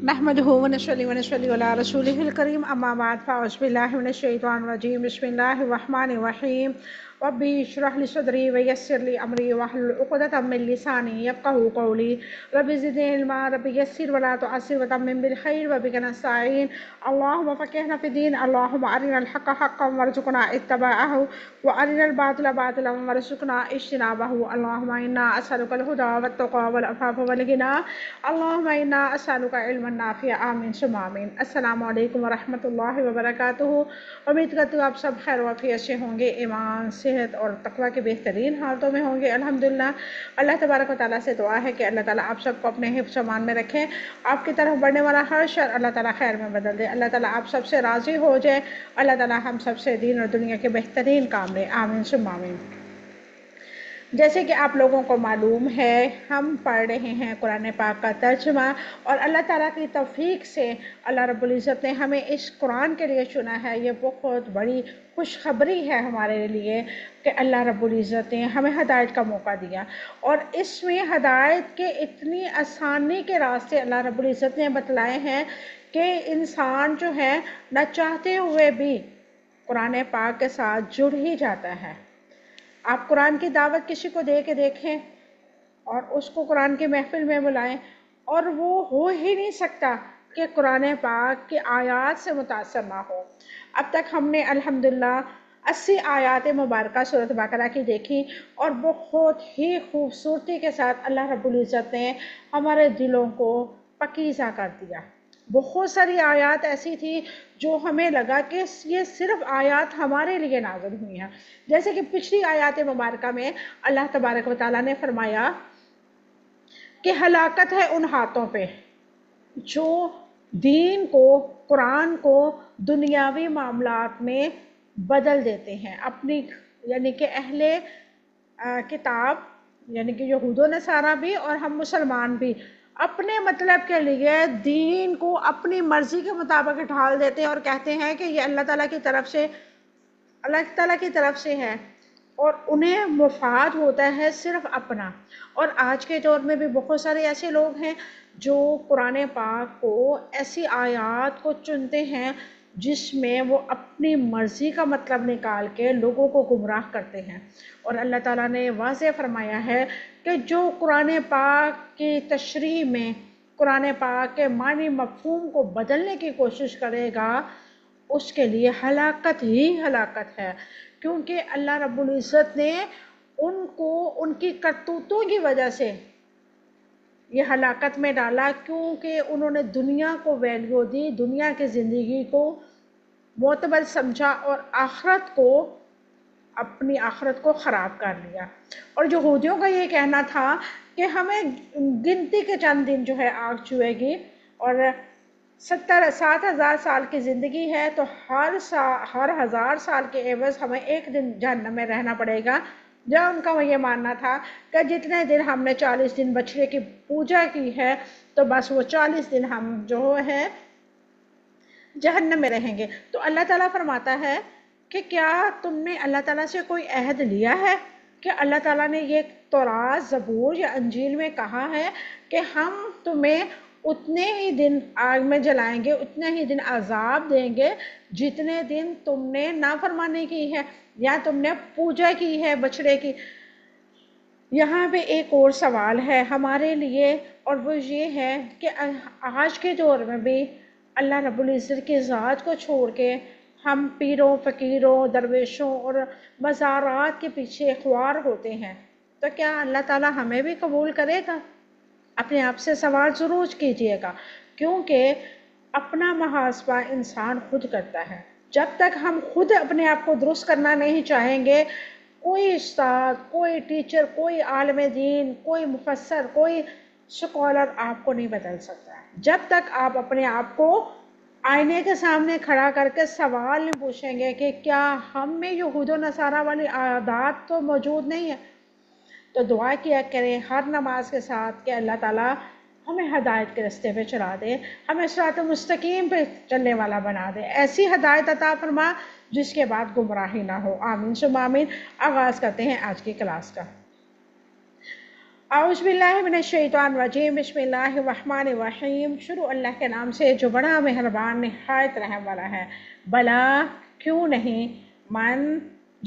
نحمده ونصلي على رسوله الكريم اما بعد فاعوذ بالله من الشيطان الرجيم بسم الله الرحمن الرحيم ربي اشرح لي صدري ويسر لي امري واحلل عقدة من لساني يفقهوا قولي ربي زدني علما ربي يسر ولا تعسر وتمم بالخير وبك نستعين اللهم فقهنا في الدين اللهم ارنا الحق حقا وارزقنا اتباعه وارنا الباطل باطلا وارزقنا اجتنابه اللهم انا اسالك الهدى والتقى والعفاف والغنى اللهم انا اسالك علما نافعا آمین ثم آمین۔ السلام علیکم ورحمۃ اللہ وبرکاتہ۔ امید کرتی ہوں آپ سب خیر و عافیت سے ہوں گے، ایمان، صحت اور تقوی کے بہترین حالتوں میں ہوں گے الحمدللہ۔ اللہ تبارک و تعالیٰ سے دعا ہے کہ اللہ تعالیٰ آپ سب کو اپنے حفظ و امان میں رکھے، آپ کی طرف بڑھنے والا ہر شر اللہ تعالیٰ خیر میں بدل دے، اللہ تعالیٰ آپ سب سے راضی ہو جائے، اللہ تعالیٰ ہم سب سے دین اور دنیا کے بہترین کام لے، آمین ثم آمین۔ جیسے کہ آپ لوگوں کو معلوم ہے، ہم پڑھ رہے ہیں قرآن پاک کا ترجمہ، اور اللہ تعالیٰ کی توفیق سے اللہ رب العزت نے ہمیں اس قرآن کے لیے چنا ہے۔ یہ بہت بڑی خوشخبری ہے ہمارے لیے کہ اللہ رب العزت نے ہمیں ہدایت کا موقع دیا، اور اس میں ہدایت کے اتنی آسانی کے راستے اللہ رب العزت نے بتلائے ہیں کہ انسان جو ہے نہ چاہتے ہوئے بھی قرآن پاک کے ساتھ جڑ ہی جاتا ہے۔ آپ قرآن کی دعوت کسی کو دے کے دیکھیں اور اس کو قرآن کی محفل میں بلائیں، اور وہ ہو ہی نہیں سکتا کہ قرآن پاک کی آیات سے متاثر نہ ہو۔ اب تک ہم نے الحمدللہ 80 آیات مبارکہ سورۃ بقرہ کی دیکھی، اور بہت ہی خوبصورتی کے ساتھ اللہ رب العزت نے ہمارے دلوں کو پاکیزہ کر دیا۔ بہت ساری آیات ایسی تھی جو ہمیں لگا کہ یہ صرف آیات ہمارے لیے نازل ہوئی ہیں، جیسے کہ پچھلی آیات مبارکہ میں اللہ تبارک و تعالیٰ نے فرمایا کہ ہلاکت ہے ان ہاتھوں پہ جو دین کو، قرآن کو دنیاوی معاملات میں بدل دیتے ہیں، اپنی یعنی کہ اہل کتاب یعنی کہ یہود و نصارہ بھی اور ہم مسلمان بھی اپنے مطلب کے لیے دین کو اپنی مرضی کے مطابق ڈھال دیتے ہیں اور کہتے ہیں کہ یہ اللہ تعالیٰ کی طرف سے ہے، اور انہیں مفاد ہوتا ہے صرف اپنا۔ اور آج کے دور میں بھی بہت سارے ایسے لوگ ہیں جو قرآن پاک کو، ایسی آیات کو چنتے ہیں جس میں وہ اپنی مرضی کا مطلب نکال کے لوگوں کو گمراہ کرتے ہیں، اور اللہ تعالیٰ نے واضح فرمایا ہے کہ جو قرآن پاک کی تشریح میں قرآن پاک کے معنی مفہوم کو بدلنے کی کوشش کرے گا اس کے لیے ہلاکت ہی ہلاکت ہے، کیونکہ اللہ رب العزت نے ان کو ان کی کرتوتوں کی وجہ سے یہ ہلاکت میں ڈالا، کیونکہ انہوں نے دنیا کو ویلیو دی، دنیا کی زندگی کو معتبر سمجھا، اور اپنی آخرت کو خراب کر لیا۔ اور یہودیوں کا یہ کہنا تھا کہ ہمیں گنتی کے چند دن جو ہے آگ چھوئے گی، اور 7,000 سال کی زندگی ہے تو ہر 1000 سال کے عوض ہمیں ایک دن جہنم میں رہنا پڑے گا۔ جہاں ان کا یہ ماننا تھا کہ جتنے دن ہم نے 40 دن بچڑے کی پوجا کی ہے تو بس وہ 40 دن ہم جو ہے جہنم میں رہیں گے۔ تو اللہ تعالیٰ فرماتا ہے کہ کیا تم نے اللہ تعالیٰ سے کوئی عہد لیا ہے کہ اللہ تعالیٰ نے یہ تورات، زبور یا انجیل میں کہا ہے کہ ہم تمہیں اتنے ہی دن آگ میں جلائیں گے، اتنے ہی دن عذاب دیں گے جتنے دن تم نے نافرمانی کی ہے یا تم نے پوجا کی ہے بچڑے کی۔ یہاں پہ ایک اور سوال ہے ہمارے لیے، اور وہ یہ ہے کہ آج کے دور میں بھی اللہ رب العزت کی ذات کو چھوڑ کے ہم پیروں، فقیروں، درویشوں اور مزارات کے پیچھے خوار ہوتے ہیں، تو کیا اللہ تعالیٰ ہمیں بھی قبول کرے گا؟ اپنے آپ سے سوال ضرور کیجیے گا، کیونکہ اپنا محاسبہ انسان خود کرتا ہے۔ جب تک ہم خود اپنے آپ کو درست کرنا نہیں چاہیں گے، کوئی استاد، کوئی ٹیچر، کوئی عالم دین، کوئی مفسر، کوئی سکالر آپ کو نہیں بدل سکتا ہے۔ جب تک آپ اپنے آپ کو آئینے کے سامنے کھڑا کر کے سوال نہیں پوچھیں گے کہ کیا ہم میں یہود و نصارہ والی عادات تو موجود نہیں ہے، تو دعا کیا کریں ہر نماز کے ساتھ کہ اللہ تعالیٰ ہمیں ہدایت کے راستے پہ چلا دے، ہمیں صراط مستقیم پہ چلنے والا بنا دے، ایسی ہدایت عطا فرما جس کے بعد گمراہی نہ ہو، آمین ثم آمین۔ آغاز کرتے ہیں آج کی کلاس کا۔ اعوذ باللہ من الشیطان الرجیم، بسم اللہ الرحمن الرحیم۔ شروع اللہ کے نام سے جو بڑا مہربان نہایت رحم والا ہے۔ بلا کیوں نہیں، من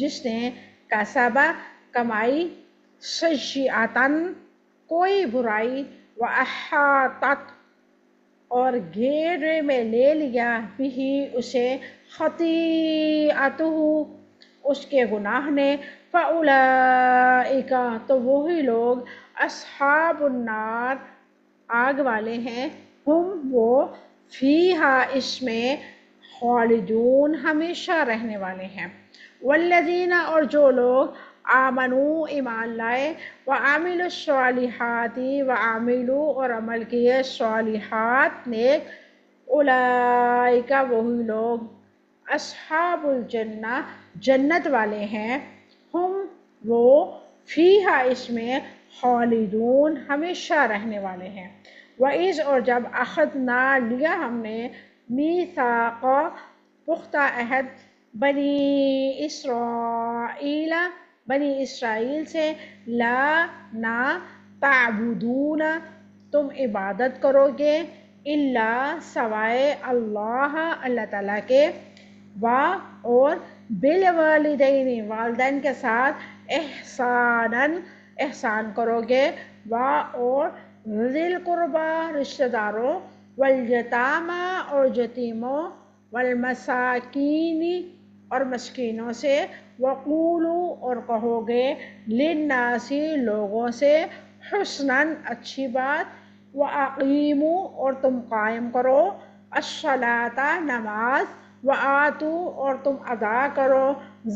جس نے، کسبہ کمائی، سیئۃً کوئی برائی، واحاطت اور گھیرے میں لے لیا، بہ اسے، خطیئتہ اس کے گناہ نے، فاولئک تو وہی لوگ، اصحاب النار آگ والے ہیں، ہم وہ، فیہا اس میں، خالدون ہمیشہ رہنے والے ہیں۔ والذین اور جو لوگ، آمنوا ایمان لائے، وعملوا الصالحات وعملوا اور عمل کیے، صالحات نیک، اولئک وہی لوگ، اصحاب الجنہ جنت والے ہیں، ہم وہ، فیہا اس میں، خالدون ہمیشہ رہنے والے ہیں۔ وَإِذْ اور جب، اخذنا لیا ہم نے، میثاق پختہ عہد، بنی اسرائیل بنی اسرائیل سے، لا نہ، تعبدون تم عبادت کرو گے، الا سوائے، اللہ اللہ تعالیٰ کے، اور بالوالدین والدین کے ساتھ، احساناً احسان کرو گے، اور ذی القربیٰ رشتہ داروں، والیتامیٰ اور یتیموں، والمساکین اور مسکینوں سے، وقولوا اور کہو گے، للناس لوگوں سے، حسناً اچھی بات، واقیموا اور تم قائم کرو، الصلاۃ نماز، وآتوا اور تم ادا کرو،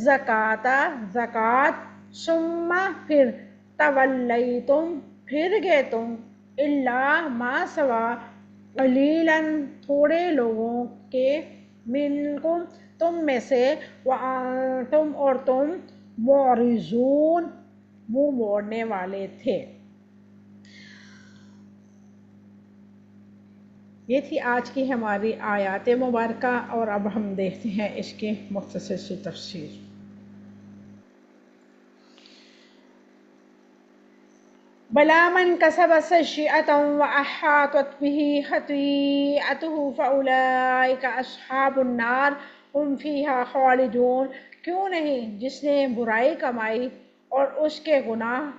زکوٰۃ زکوٰۃ، ثم پھر، تولیتم پھر گئے تم، الا ما سوا، قلیلاً تھوڑے لوگوں کے، منکم تم میں سے، وانتم اور تم، معرضون منہ موڑنے والے تھے۔ یہ تھی آج کی ہماری آیات مبارکہ، اور اب ہم دیکھتے ہیں اس کی مختصر سی تفسیر۔ بلا من کسب سیئۃ واحاطت بہ خطیئتہ فاولئک اصحاب النار ہم فیہا خالدون۔ کیوں نہیں، جس نے برائی کمائی اور اس کے گناہ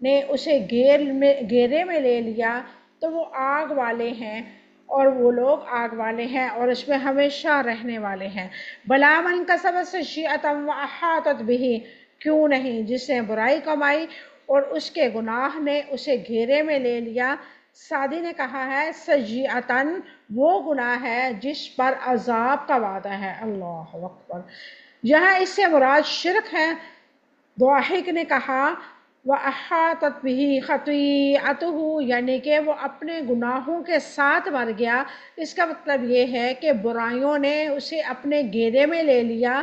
نے اسے گھیرے میں لے لیا، تو وہ آگ والے ہیں، اور وہ لوگ آگ والے ہیں اور اس میں ہمیشہ رہنے والے ہیں۔ بلا من کسب سیئۃ واحاطت بہ کیوں نہیں، جس نے برائی کمائی اور اس کے گناہ نے اسے گھیرے میں لے لیا۔ سعدی نے کہا ہے، سیئۃً وہ گناہ ہے جس پر عذاب کا وعدہ ہے۔ اللہ اکبر۔ یہاں اس سے مراد شرک ہے۔ ضاحک نے کہا، وَأَحَاطَتْ بِهِ خَطِیئَتُهُ یعنی کہ وہ اپنے گناہوں کے ساتھ مر گیا۔ اس کا مطلب یہ ہے کہ برائیوں نے اسے اپنے گھیرے میں لے لیا۔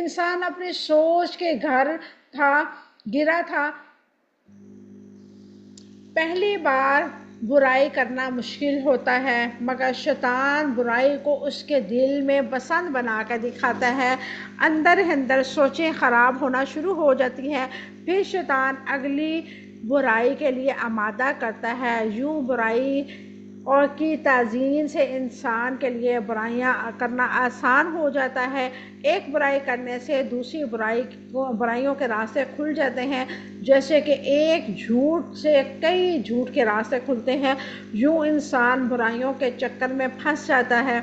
انسان اپنی سوچ کے گرا تھا۔ پہلی بار برائی کرنا مشکل ہوتا ہے، مگر شیطان برائی کو اس کے دل میں پسند بنا کر دکھاتا ہے۔ اندر اندر سوچیں خراب ہونا شروع ہو جاتی ہیں، پھر شیطان اگلی برائی کے لیے آمادہ کرتا ہے۔ یوں برائی اور کی تزئین سے انسان کے لیے برائیاں کرنا آسان ہو جاتا ہے۔ ایک برائی کرنے سے دوسری برائیوں کے راستے کھل جاتے ہیں، جیسے کہ ایک جھوٹ سے کئی جھوٹ کے راستے کھلتے ہیں۔ یوں انسان برائیوں کے چکر میں پھنس جاتا ہے۔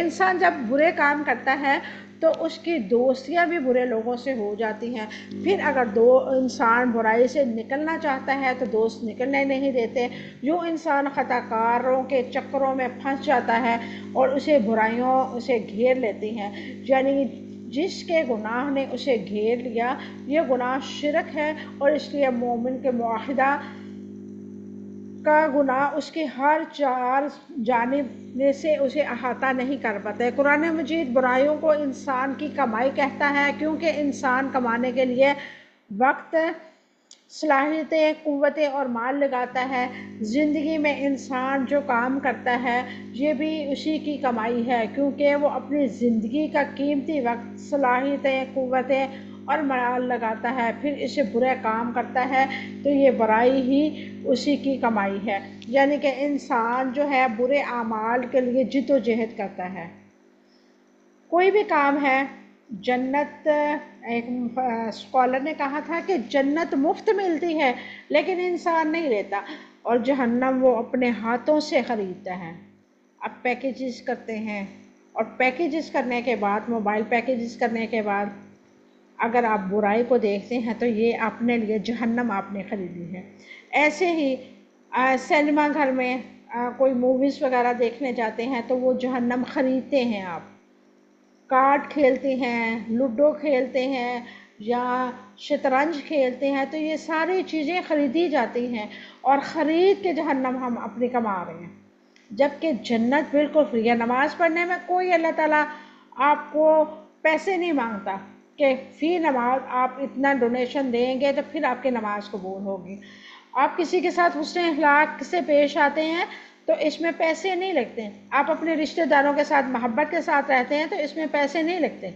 انسان جب برے کام کرتا ہے تو اس کی دوستیاں بھی برے لوگوں سے ہو جاتی ہیں۔ پھر اگر انسان برائی سے نکلنا چاہتا ہے تو دوست نکلنے نہیں دیتے۔ یوں انسان خطا کاروں کے چکروں میں پھنس جاتا ہے اور برائیوں اسے گھیر لیتی ہیں۔ یعنی جس کے گناہ نے اسے گھیر لیا، یہ گناہ شرک ہے، اور اس لیے مومن کے معاہدہ کا گناہ اس کی ہر چار جانب سے اسے احاطہ نہیں کر پاتے۔ قرآن مجید برائیوں کو انسان کی کمائی کہتا ہے، کیونکہ انسان کمانے کے لیے وقت، صلاحیتیں، قوتیں اور مال لگاتا ہے۔ زندگی میں انسان جو کام کرتا ہے یہ بھی اسی کی کمائی ہے، کیونکہ وہ اپنی زندگی کا قیمتی وقت، صلاحیتیں، قوتیں اور مال لگاتا ہے پھر اسے برا کام کرتا ہے تو یہ برائی ہی اسی کی کمائی ہے۔ یعنی کہ انسان جو ہے برے اعمال کے لیے جد و جہد کرتا ہے۔ کوئی بھی کام ہے، جنت، ایک اسکالر نے کہا تھا کہ جنت مفت ملتی ہے لیکن انسان نہیں لیتا، اور جہنم وہ اپنے ہاتھوں سے خریدتا ہے۔ اب پیکیجز کرتے ہیں، اور پیکیجز کرنے کے بعد، موبائل پیکیجز کرنے کے بعد اگر آپ برائی کو دیکھتے ہیں تو یہ اپنے لیے جہنم آپ نے خریدی ہے۔ ایسے ہی سینما گھر میں کوئی موویز وغیرہ دیکھنے جاتے ہیں تو وہ جہنم خریدتے ہیں۔ آپ کارڈ کھیلتے ہیں، لوڈو کھیلتے ہیں یا شطرنج کھیلتے ہیں تو یہ ساری چیزیں خریدی جاتی ہیں، اور خرید کے جہنم ہم اپنی کما رہے ہیں، جبکہ جنت بالکل فری ہے۔ نماز پڑھنے میں کوئی اللہ تعالیٰ آپ کو پیسے نہیں مانگتا کہ فی نماز آپ اتنا ڈونیشن دیں گے تو پھر آپ کی نماز قبول ہوگی۔ آپ کسی کے ساتھ حسن اخلاق سے پیش آتے ہیں تو اس میں پیسے نہیں لگتے، آپ اپنے رشتہ داروں کے ساتھ محبت کے ساتھ رہتے ہیں تو اس میں پیسے نہیں لگتے،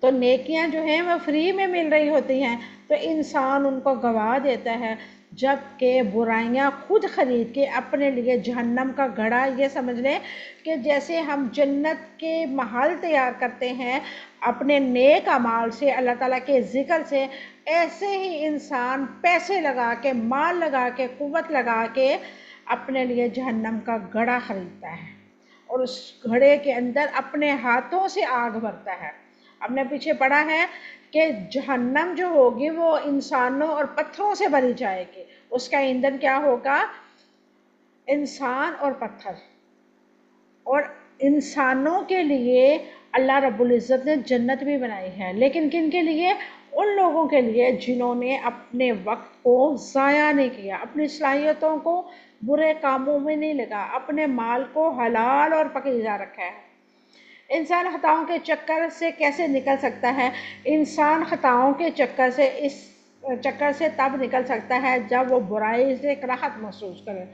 تو نیکیاں جو ہیں وہ فری میں مل رہی ہوتی ہیں تو انسان ان کو گوا دیتا ہے، جبکہ برائیاں خود خرید کے اپنے لیے جہنم کا گڑھا، یہ سمجھ لیں کہ جیسے ہم جنت کے محل تیار کرتے ہیں اپنے نیک اعمال سے، اللہ تعالیٰ کے ذکر سے، ایسے ہی انسان پیسے لگا کے، مال لگا کے، قوت لگا کے اپنے لیے جہنم کا گڑھا خریدتا ہے، اور اس گھڑے کے اندر اپنے ہاتھوں سے آگ بھرتا ہے۔ ہم نے پیچھے پڑھا ہے کہ جہنم جو ہوگی وہ انسانوں اور پتھروں سے بھری جائے گی، اس کا ایندھن کیا ہوگا؟ انسان اور پتھر۔ اور انسانوں کے لیے اللہ رب العزت نے جنت بھی بنائی ہے، لیکن کن کے لیے؟ ان لوگوں کے لیے جنہوں نے اپنے وقت کو ضائع نہیں کیا، اپنی صلاحیتوں کو برے کاموں میں نہیں لگا، اپنے مال کو حلال اور پاکیزہ رکھا ہے۔ انسان خطاؤں کے چکر سے کیسے نکل سکتا ہے؟ انسان خطاؤں کے چکر سے تب نکل سکتا ہے جب وہ برائی سے کراہت محسوس کرے،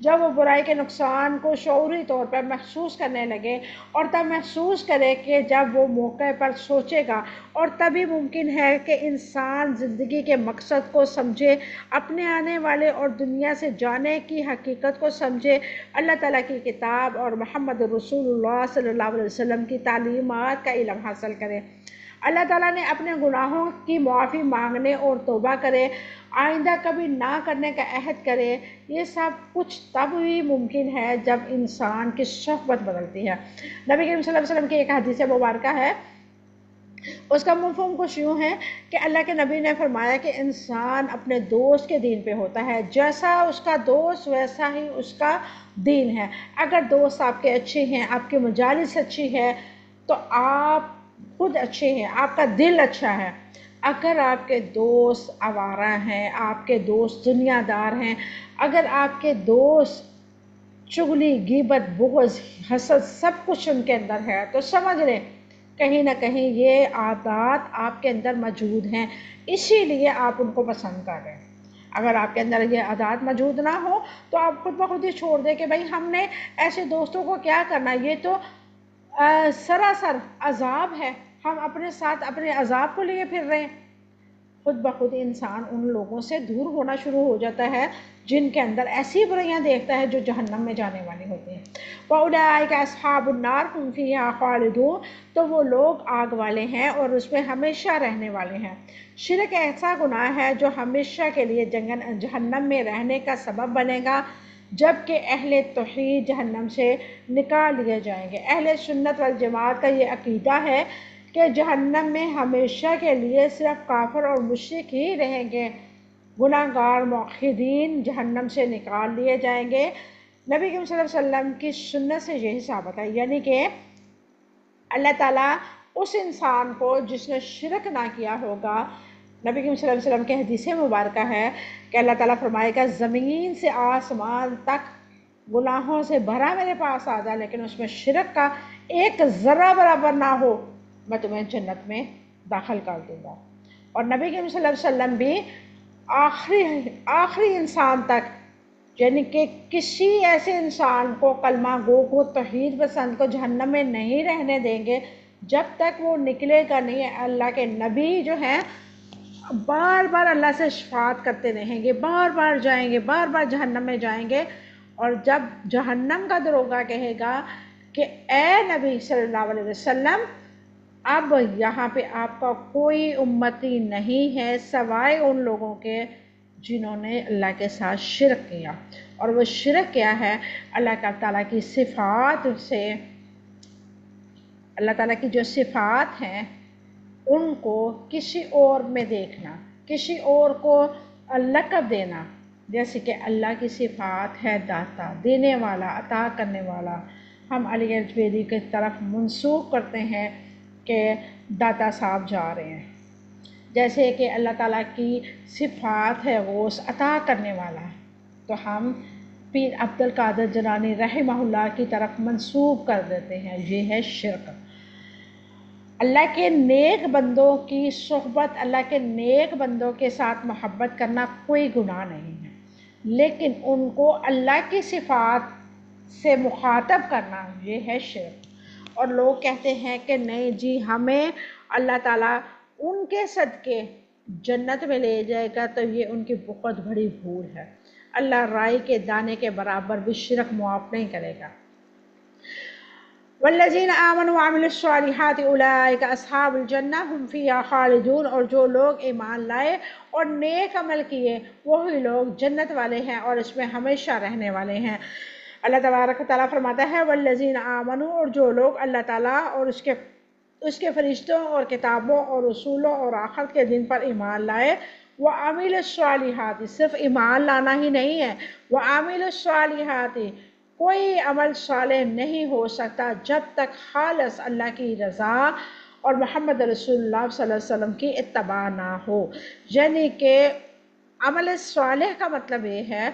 جب وہ برائی کے نقصان کو شعوری طور پر محسوس کرنے لگے، اور تب محسوس کرے کہ جب وہ موقع پر سوچے گا، اور تبھی ممکن ہے کہ انسان زندگی کے مقصد کو سمجھے، اپنے آنے والے اور دنیا سے جانے کی حقیقت کو سمجھے، اللہ تعالیٰ کی کتاب اور محمد رسول اللہ صلی اللہ علیہ وسلم کی تعلیمات کا علم حاصل کرے، اللہ تعالیٰ نے اپنے گناہوں کی معافی مانگنے اور توبہ کرے، آئندہ کبھی نہ کرنے کا عہد کرے۔ یہ سب کچھ تب ہی ممکن ہے جب انسان کی صحبت بدلتی ہے۔ نبی کریم صلی اللہ علیہ وسلم کی ایک حدیث مبارکہ ہے، اس کا مفہوم کچھ یوں ہے کہ اللہ کے نبی نے فرمایا کہ انسان اپنے دوست کے دین پہ ہوتا ہے، جیسا اس کا دوست ویسا ہی اس کا دین ہے۔ اگر دوست آپ کے اچھے ہیں، آپ کی مجالس اچھی ہے تو آپ خود اچھے ہیں، آپ کا دل اچھا ہے۔ اگر آپ کے دوست آوارہ ہیں، آپ کے دوست دنیا دار ہیں، اگر آپ کے دوست چغلی، غیبت، بغض، حسد سب کچھ ان کے اندر ہے تو سمجھ لیں کہیں نہ کہیں یہ عادات آپ کے اندر موجود ہیں، اسی لیے آپ ان کو پسند کر رہے ہیں۔ اگر آپ کے اندر یہ عادات موجود نہ ہو تو آپ خود بخود ہی چھوڑ دیں کہ بھائی ہم نے ایسے دوستوں کو کیا کرنا، یہ تو سراسر عذاب ہے، ہم اپنے ساتھ اپنے عذاب کو لیے پھر رہے ہیں۔ خود بخود انسان ان لوگوں سے دور ہونا شروع ہو جاتا ہے جن کے اندر ایسی برائیاں دیکھتا ہے جو جہنم میں جانے والی ہوتی ہیں۔ وَأُولَٰئِكَ أَصْحَابُ النَّارِ هُمْ فِيهَا خَالِدُونَ، تو وہ لوگ آگ والے ہیں اور اس میں ہمیشہ رہنے والے ہیں۔ شرک ایسا گناہ ہے جو ہمیشہ کے لیے جہنم میں رہنے کا سبب بنے گا، جبکہ اہل توحید جہنم سے نکال لیے جائیں گے۔ اہل سنت والجماعت کا یہ عقیدہ ہے کہ جہنم میں ہمیشہ کے لیے صرف کافر اور مشرک ہی رہیں گے، گناہ گار موحدین جہنم سے نکال لیے جائیں گے۔ نبی کریم صلی اللہ علیہ وسلم کی سنت سے یہی ثابت ہے، یعنی کہ اللہ تعالیٰ اس انسان کو جس نے شرک نہ کیا ہوگا، نبی کریم صلی اللہ علیہ وسلم کی حدیث مبارکہ ہے کہ اللہ تعالیٰ فرمائے گا زمین سے آسمان تک گناہوں سے بھرا میرے پاس آ جا، لیکن اس میں شرک کا ایک ذرہ برابر نہ ہو، میں تمہیں جنت میں داخل کر دوں گا۔ اور نبی کریم صلی اللہ علیہ وسلم بھی آخری انسان تک، یعنی کہ کسی ایسے انسان کو، کلمہ گو کو، توحید پسند کو جہنم میں نہیں رہنے دیں گے جب تک وہ نکلے گا نہیں، اللہ کے نبی جو ہیں بار بار اللہ سے شفاعت کرتے رہیں گے، بار بار جائیں گے، بار بار جہنم میں جائیں گے، اور جب جہنم کا دروغہ کہے گا کہ اے نبی صلی اللہ علیہ وسلم، اب یہاں پہ آپ کا کوئی امتی نہیں ہے سوائے ان لوگوں کے جنہوں نے اللہ کے ساتھ شرک کیا. اور وہ شرک کیا ہے؟ اللہ تعالیٰ کی صفات سے، اللہ تعالیٰ کی جو صفات ہیں ان کو کسی اور میں دیکھنا، کسی اور کو لقب دینا. جیسے کہ اللہ کی صفات ہے داتا، دینے والا، عطا کرنے والا، ہم علی اجویری کی طرف منسوخ کرتے ہیں کہ داتا صاحب جا رہے ہیں. جیسے کہ اللہ تعالیٰ کی صفات ہے غوث، عطا کرنے والا، تو ہم پیر عبد القادر جیلانی رحمہ اللہ کی طرف منسوب کر دیتے ہیں. یہ ہے شرک. اللہ کے نیک بندوں کی صحبت، اللہ کے نیک بندوں کے ساتھ محبت کرنا کوئی گناہ نہیں ہے، لیکن ان کو اللہ کی صفات سے مخاطب کرنا یہ ہے شرک. اور لوگ کہتے ہیں کہ نہیں جی ہمیں اللہ تعالیٰ ان کے صدقے جنت میں لے جائے گا، تو یہ ان کی بہت بڑی بھول ہے. اللہ رائی کے دانے کے برابر بھی شرک معاف نہیں کرے گا. والذین آمنوا وعملوا الصالحات اولئک اصحاب الجنہ هم فیہا خالدون. اور جو لوگ ایمان لائے اور نیک عمل کیے وہی لوگ جنت والے ہیں اور اس میں ہمیشہ رہنے والے ہیں. اللہ تبارک و تعالیٰ فرماتا ہے والذین آمنوا، اور جو لوگ اللہ تعالیٰ اور اس کے فرشتوں اور کتابوں اور رسولوں اور آخرت کے دن پر ایمان لائے. وعملوا الصالحات، صرف ایمان لانا ہی نہیں ہے، وعملوا الصالحات، کوئی عمل صالح نہیں ہو سکتا جب تک خالص اللہ کی رضا اور محمد رسول اللہ صلی اللہ علیہ وسلم کی اتباع نہ ہو. یعنی کہ عمل صالح کا مطلب یہ ہے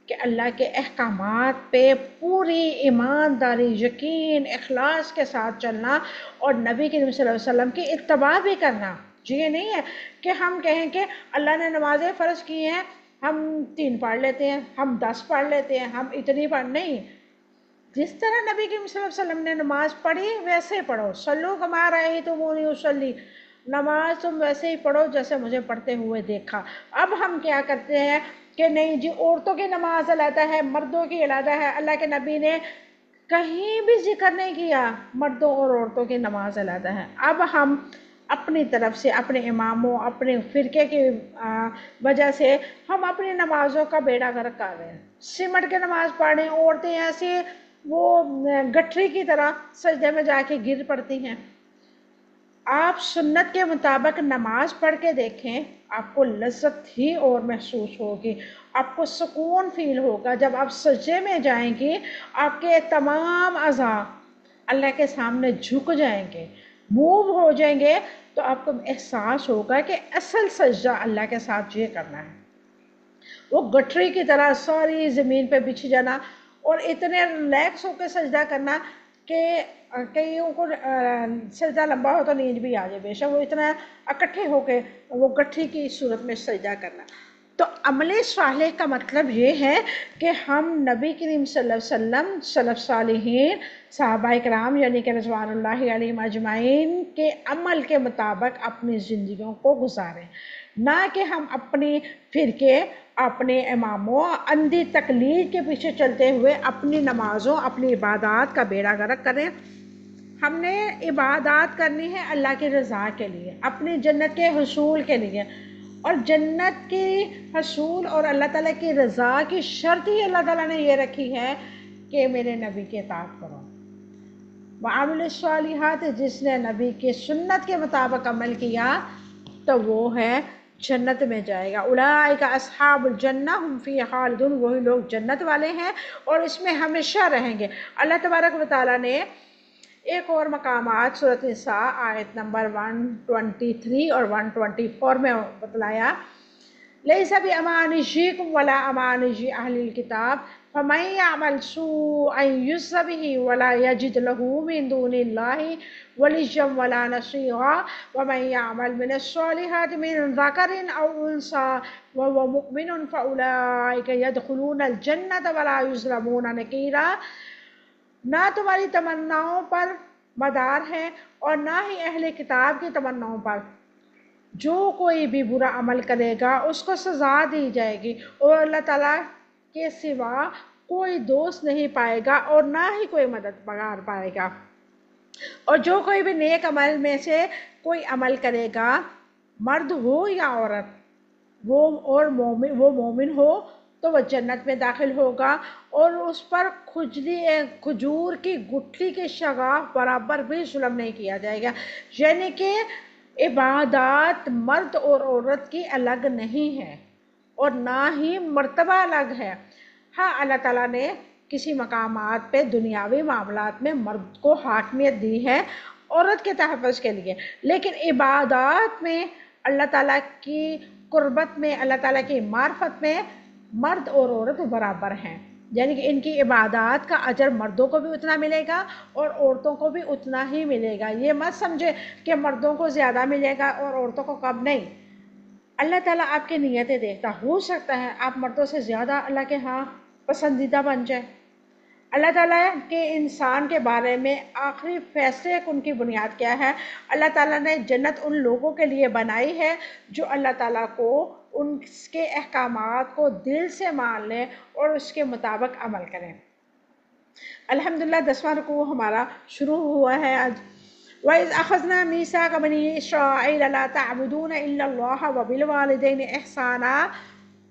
کہ اللہ کے احکامات پہ پوری ایمانداری، یقین، اخلاص کے ساتھ چلنا اور نبی کریم صلی اللہ علیہ وسلم کی اتباع بھی کرنا. جی یہ نہیں ہے کہ ہم کہیں کہ اللہ نے نمازیں فرض کی ہیں، ہم 3 پڑھ لیتے ہیں، ہم 10 پڑھ لیتے ہیں، ہم اتنی پڑھ نہیں. جس طرح نبی کریم صلی اللہ علیہ وسلم نے نماز پڑھی ویسے پڑھو. صلو کما رأیتمونی اصلی، نماز تم ویسے ہی پڑھو جیسے مجھے پڑھتے ہوئے دیکھا. اب ہم کیا کرتے ہیں کہ نہیں جی عورتوں کی نماز علیحدہ ہے، مردوں کی علیحدہ ہے. اللہ کے نبی نے کہیں بھی ذکر نہیں کیا مردوں اور عورتوں کی نماز علیحدہ ہے. اب ہم اپنی طرف سے، اپنے اماموں، اپنے فرقے کی وجہ سے ہم اپنی نمازوں کا بیڑا غرق کر رہے ہیں. سمٹ کے نماز پڑھ رہے ہیں، عورتیں ایسی وہ گٹھری کی طرح سجدے میں جا کے گر پڑتی ہیں. آپ سنت کے مطابق نماز پڑھ کے دیکھیں، آپ کو لذت ہی اور محسوس ہوگی، آپ کو سکون فیل ہوگا. جب آپ سجدے میں جائیں گی آپ کے تمام اعضاء اللہ کے سامنے جھک جائیں گے، موو ہو جائیں گے، تو آپ کو احساس ہوگا کہ اصل سجدہ اللہ کے ساتھ یہ کرنا ہے. وہ گٹھری کی طرح ساری زمین پہ بچھ جانا اور اتنے ریلیکس ہو کے سجدہ کرنا کہ کئیوں کو سجدہ لمبا ہو تو نیند بھی آ جائے، بے شک وہ اتنا اکٹھے ہو کے وہ گٹھری کی صورت میں سجدہ کرنا. تو عمل صالح کا مطلب یہ ہے کہ ہم نبی کریم صلی اللہ علیہ وسلم، سلف صالحین، صحابہ کرام یعنی کہ رضوان اللہ علیہم اجمعین کے عمل کے مطابق اپنی زندگیوں کو گزاریں، نہ کہ ہم اپنی فرقے، اپنے اماموں، اندھی تقلید کے پیچھے چلتے ہوئے اپنی نمازوں، اپنی عبادات کا بیڑا غرق کریں. ہم نے عبادات کرنی ہے اللہ کی رضا کے لیے، اپنی جنت کے حصول کے لیے. اور جنت کی حصول اور اللہ تعالیٰ کی رضا کی شرط ہی اللہ تعالیٰ نے یہ رکھی ہے کہ میرے نبی کی اطاعت کرو. وعمل الصالحات، جس نے نبی کی سنت کے مطابق عمل کیا تو وہ ہے جنت میں جائے گا. اولئک اصحاب الجنہ هم فیہا خالدون، وہی لوگ جنت والے ہیں اور اس میں ہمیشہ رہیں گے. اللہ تبارک و تعالیٰ نے ایک اور مقامات سورۃ نساء آیت نمبر 123 اور 124 میں بتلایا لیس بامانیکم ولا امانی اہل الکتاب فمن یعمل سوءا یجز به ولا یجد له من دون اللہ ولیا ولا نصیرا ومن یعمل من الصالحات من ذکر او انثی وهو مؤمن فاولئک یدخلون الجنة ولا یظلمون نقیرا. نہ تمہاری تمناؤں پر مدار ہے، اور نہ ہی اہل کتاب کی تمناؤں پر۔ جو کوئی بھی برا عمل کرے گا اس کو سزا دی جائے گی، اور اللہ تعالیٰ کے سوا کوئی دوست نہیں پائے گا اور نہ ہی کوئی مددگار پائے گا۔ اور جو کوئی بھی نیک عمل میں سے کوئی عمل کرے گا، مرد ہو یا عورت، وہ مومن ہو تو وہ جنت میں داخل ہوگا، اور اس پر کھجور کی گٹھلی کے شگاف برابر بھی ظلم نہیں کیا جائے گا۔ یعنی کہ عبادات مرد اور عورت کی الگ نہیں ہے اور نہ ہی مرتبہ الگ ہے۔ ہاں، اللہ تعالیٰ نے کسی مقامات پہ دنیاوی معاملات میں مرد کو حاکمیت دی ہے عورت کے تحفظ کے لیے، لیکن عبادات میں، اللہ تعالیٰ کی قربت میں، اللہ تعالیٰ کی معرفت میں مرد اور عورت برابر ہیں۔ یعنی کہ ان کی عبادات کا اجر مردوں کو بھی اتنا ملے گا اور عورتوں کو بھی اتنا ہی ملے گا۔ یہ مت سمجھے کہ مردوں کو زیادہ ملے گا اور عورتوں کو کم، نہیں۔ اللہ تعالیٰ آپ کی نیتیں دیکھتا، ہو سکتا ہے آپ مردوں سے زیادہ اللہ کے ہاں پسندیدہ بن جائے۔ اللہ تعالیٰ کے انسان کے بارے میں آخری فیصلے کن کی بنیاد کیا ہے؟ اللہ تعالیٰ نے جنت ان لوگوں کے لیے بنائی ہے جو اللہ تعالیٰ کو، ان کے احکامات کو دل سے مان لیں اور اس کے مطابق عمل کریں۔ الحمدللہ 10واں رکوع ہمارا شروع ہوا ہے آج۔ وَإِذْ أَخَذْنَا مِيثَاقَ بَنِي إِسْرَائِيلَ لَا تَعْبُدُونَ إِلَّا اللَّهَ وَبِالْوَالِدَيْنِ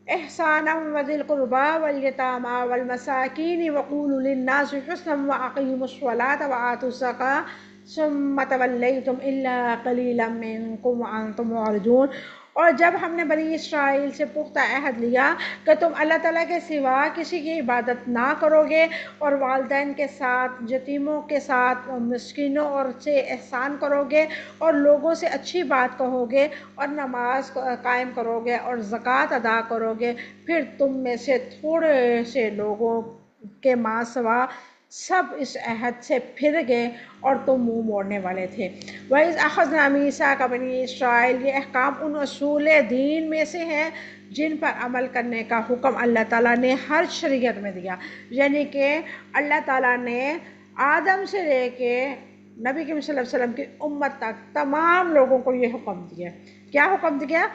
إِحْسَانًا وَذِي الْقُرْبَى وَالْيَتَامَى وَالْمَسَاكِينِ وَقُولُوا لِلنَّاسِ حُسْنًا وَأَقِيمُوا الصَّلَاةَ وَآتُوا الزَّكَاةَ ثُمَّ تَوَلَّيْتُمْ إِلَّا قَلِيلًا مِّنكُمْ وَأَنتُمْ مُعْرِضُونَ۔ اور جب ہم نے بنی اسرائیل سے پختہ عہد لیا کہ تم اللہ تعالیٰ کے سوا کسی کی عبادت نہ کرو گے، اور والدین کے ساتھ، یتیموں کے ساتھ، مسکینوں اور سے احسان کرو گے، اور لوگوں سے اچھی بات کہو گے، اور نماز قائم کرو گے اور زکوٰۃ ادا کرو گے، پھر تم میں سے تھوڑے سے لوگوں کے ماں سوا سب اس عہد سے پھر گئے اور تم منہ موڑنے والے تھے۔ وَإِذْ أَخَذْنَا مِيثَاقَ بَنِي إِسْرَائِيلَ، یہ احکام ان اصول دین میں سے ہیں جن پر عمل کرنے کا حکم اللہ تعالیٰ نے ہر شریعت میں دیا۔ یعنی کہ اللہ تعالیٰ نے آدم سے لے کے نبی کریم صلی اللہ علیہ وسلم کی امت تک تمام لوگوں کو یہ حکم دیا۔ کیا حکم دیا؟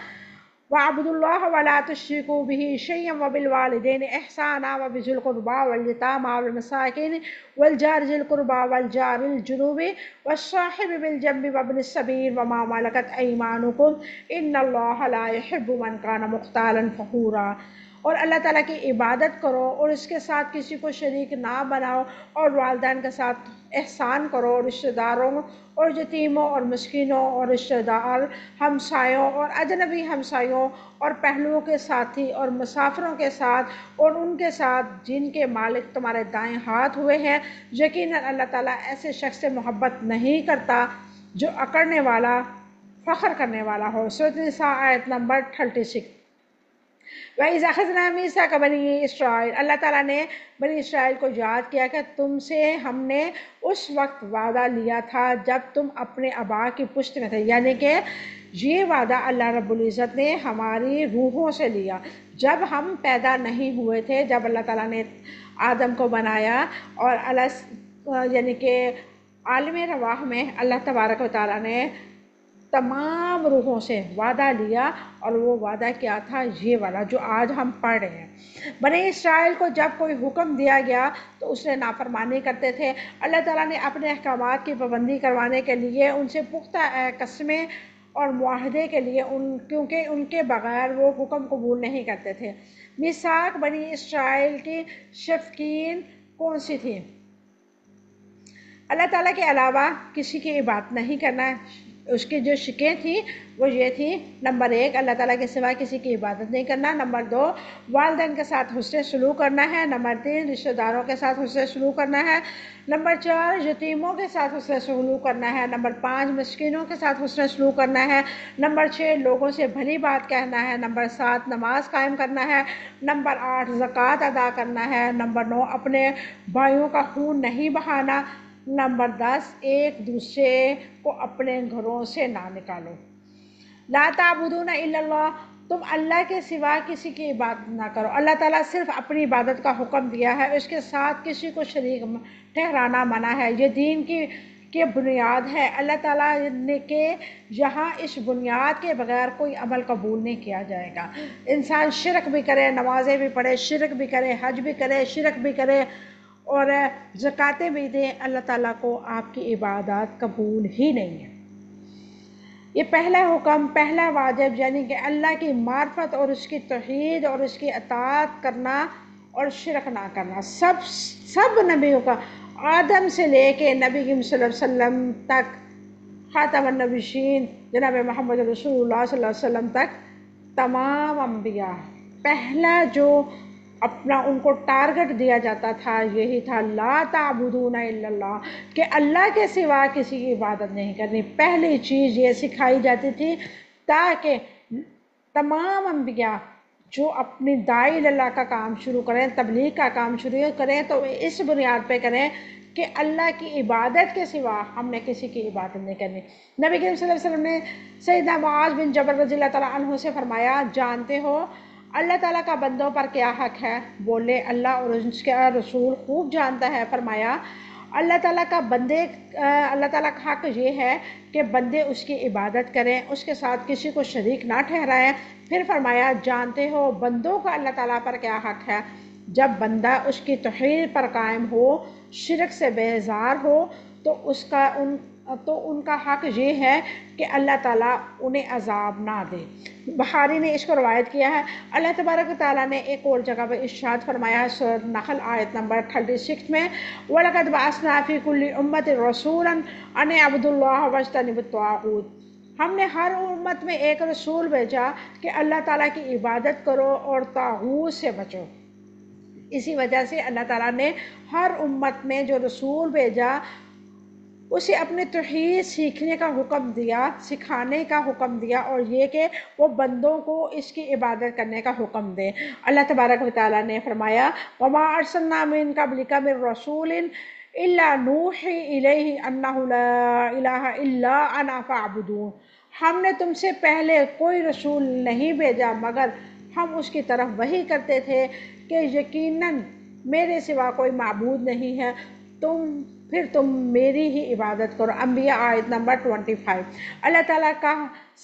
وَاعْبُدُوا اللَّهَ وَلَا تُشْرِكُوا بِهِ شَيْئًا وَبِالْوَالِدَيْنِ إِحْسَانًا وَبِذِي الْقُرْبَى وَالْيَتَامَى وَالْمَسَاكِينِ وَالْجَارِ ذِي الْقُرْبَى وَالْجَارِ الْجُنُبِ وَالصَّاحِبِ بِالْجَنبِ وَابْنِ السَّبِيلِ وَمَا مَلَكَتْ أَيْمَانُكُمْ إِنَّ اللَّهَ لَا يُحِبُّ مَنْ كَانَ مُخْتَالًا فَخُورًا۔ اور اللہ تعالیٰ کی عبادت کرو اور اس کے ساتھ کسی کو شریک نہ بناؤ، اور والدین کے ساتھ احسان کرو، رشتہ داروں اور یتیموں اور مسکینوں اور رشتہ دار ہمسایوں اور اجنبی ہمسایوں اور پہلوؤں کے ساتھی اور مسافروں کے ساتھ اور ان کے ساتھ جن کے مالک تمہارے دائیں ہاتھ ہوئے ہیں۔ یقیناً اللہ تعالیٰ ایسے شخص سے محبت نہیں کرتا جو اکڑنے والا، فخر کرنے والا ہو۔ سورۃ النساء آیت نمبر 36۔ وَإِذْ أَخَذْنَا مِيثَاقَ بَنِي إِسْرَائِيلَ، اللہ تعالیٰ نے بنی اسرائیل کو یاد کیا کہ تم سے ہم نے اس وقت وعدہ لیا تھا جب تم اپنے آبا کی پشت میں تھے۔ یعنی کہ یہ وعدہ اللہ رب العزت نے ہماری روحوں سے لیا جب ہم پیدا نہیں ہوئے تھے، جب اللہ تعالیٰ نے آدم کو بنایا، اور یعنی کہ عالم رواح میں اللہ تبارک و تعالیٰ نے تمام روحوں سے وعدہ لیا، اور وہ وعدہ کیا تھا؟ یہ والا جو آج ہم پڑھ رہے ہیں۔ بنی اسرائیل کو جب کوئی حکم دیا گیا تو اس نے نافرمانی کرتے تھے۔ اللہ تعالیٰ نے اپنے احکامات کی پابندی کروانے کے لیے ان سے پختہ قسمیں اور معاہدے کے لیے کیونکہ ان کے بغیر وہ حکم قبول نہیں کرتے تھے۔ میثاق بنی اسرائیل کی شفقین کون سی تھی؟ اللہ تعالیٰ کے علاوہ کسی کی عبادت نہیں کرنا۔ اس کی جو شکیں تھیں وہ یہ تھی: نمبر 1، اللہ تعالیٰ کے سوا کسی کی عبادت نہیں کرنا۔ نمبر 2، والدین کے ساتھ حسن سلوک کرنا ہے۔ نمبر 3، رشتہ داروں کے ساتھ حسن سلوک کرنا ہے۔ نمبر 4، یتیموں کے ساتھ حسن سلوک کرنا ہے۔ نمبر 5، مسکینوں کے ساتھ حسن سلوک کرنا ہے۔ نمبر 6، لوگوں سے بھلی بات کہنا ہے۔ نمبر 7، نماز قائم کرنا ہے۔ نمبر 8، زکوٰۃ ادا کرنا ہے۔ نمبر 9، اپنے بھائیوں کا خون نہیں بہانا۔ نمبر 10، ایک دوسرے کو اپنے گھروں سے نہ نکالو۔ لا تعبدون الا اللہ، تم اللہ کے سوا کسی کی عبادت نہ کرو۔ اللہ تعالیٰ صرف اپنی عبادت کا حکم دیا ہے، اس کے ساتھ کسی کو شریک ٹھہرانا منع ہے۔ یہ دین کی کہ بنیاد ہے اللہ تعالیٰ نے کہ یہاں اس بنیاد کے بغیر کوئی عمل قبول نہیں کیا جائے گا. انسان شرک بھی کرے، نمازیں بھی پڑھے، شرک بھی کرے، حج بھی کرے، شرک بھی کرے اور زکاتیں بھی دیں، اللہ تعالیٰ کو آپ کی عبادات قبول ہی نہیں ہے. یہ پہلا حکم، پہلا واجب، یعنی کہ اللہ کی معرفت اور اس کی توحید اور اس کی اطاعت کرنا اور شرک نہ کرنا. سب نبیوں کا، آدم سے لے کے نبی کریم صلی اللہ علیہ وسلم تک، خاتم النبیین جناب محمد رسول اللہ صلی اللہ علیہ وسلم تک، تمام انبیاء پہلا جو اپنا ان کو ٹارگٹ دیا جاتا تھا یہی تھا، لا تعبدون الا اللہ، کہ اللہ کے سوا کسی کی عبادت نہیں کرنی. پہلی چیز یہ سکھائی جاتی تھی تاکہ تمام انبیاء جو اپنی داعی اللہ کا کام شروع کریں، تبلیغ کا کام شروع کریں تو اس بنیاد پہ کریں کہ اللہ کی عبادت کے سوا ہم نے کسی کی عبادت نہیں کرنی. نبی کریم صلی اللہ علیہ وسلم نے سیدنا معاذ بن جبل رضی اللہ تعالیٰ عنہ سے فرمایا، جانتے ہو اللہ تعالیٰ کا بندوں پر کیا حق ہے؟ بولے اللہ اور اس کا رسول خوب جانتا ہے. فرمایا اللہ تعالیٰ کا حق یہ ہے کہ بندے اس کی عبادت کریں، اس کے ساتھ کسی کو شریک نہ ٹھہرائیں. پھر فرمایا جانتے ہو بندوں کا اللہ تعالیٰ پر کیا حق ہے؟ جب بندہ اس کی توحید پر قائم ہو، شرک سے بیزار ہو تو ان کا حق یہ ہے کہ اللہ تعالیٰ انہیں عذاب نہ دے. بخاری نے اس کو روایت کیا ہے. اللہ تبارک و تعالیٰ نے ایک اور جگہ پہ ارشاد فرمایا ہے سورۃ نحل آیت نمبر 36 میں، وَلَقَدْ بَعَثْنَا فِي كُلِّ أُمَّةٍ رَسُولًا أَنِ اعْبُدُوا اللَّهَ وَاجْتَنِبُوا الطَّاغُوتَ. ہم نے ہر امت میں ایک رسول بھیجا کہ اللہ تعالیٰ کی عبادت کرو اور طاغوت سے بچو. اسی وجہ سے اللہ تعالیٰ نے ہر امت میں جو رسول بھیجا اسے اپنے توحید سیکھنے کا حکم دیا، سکھانے کا حکم دیا، اور یہ کہ وہ بندوں کو اس کی عبادت کرنے کا حکم دے. اللہ تبارک و تعالیٰ نے فرمایا وَمَا أَرْسَلْنَا مِن قَبْلِكَ مِن رَّسُولٍ إِلَّا نُوحِي إِلَيْهِ أَنَّهُ لَا إِلَٰهَ إِلَّا أَنَا فَاعْبُدُونِ. ہم نے تم سے پہلے کوئی رسول نہیں بھیجا مگر ہم اس کی طرف وحی کرتے تھے کہ یقیناً میرے سوا کوئی معبود نہیں ہے، پھر تم میری ہی عبادت کرو. انبیاء آیت نمبر 25. اللہ تعالیٰ کا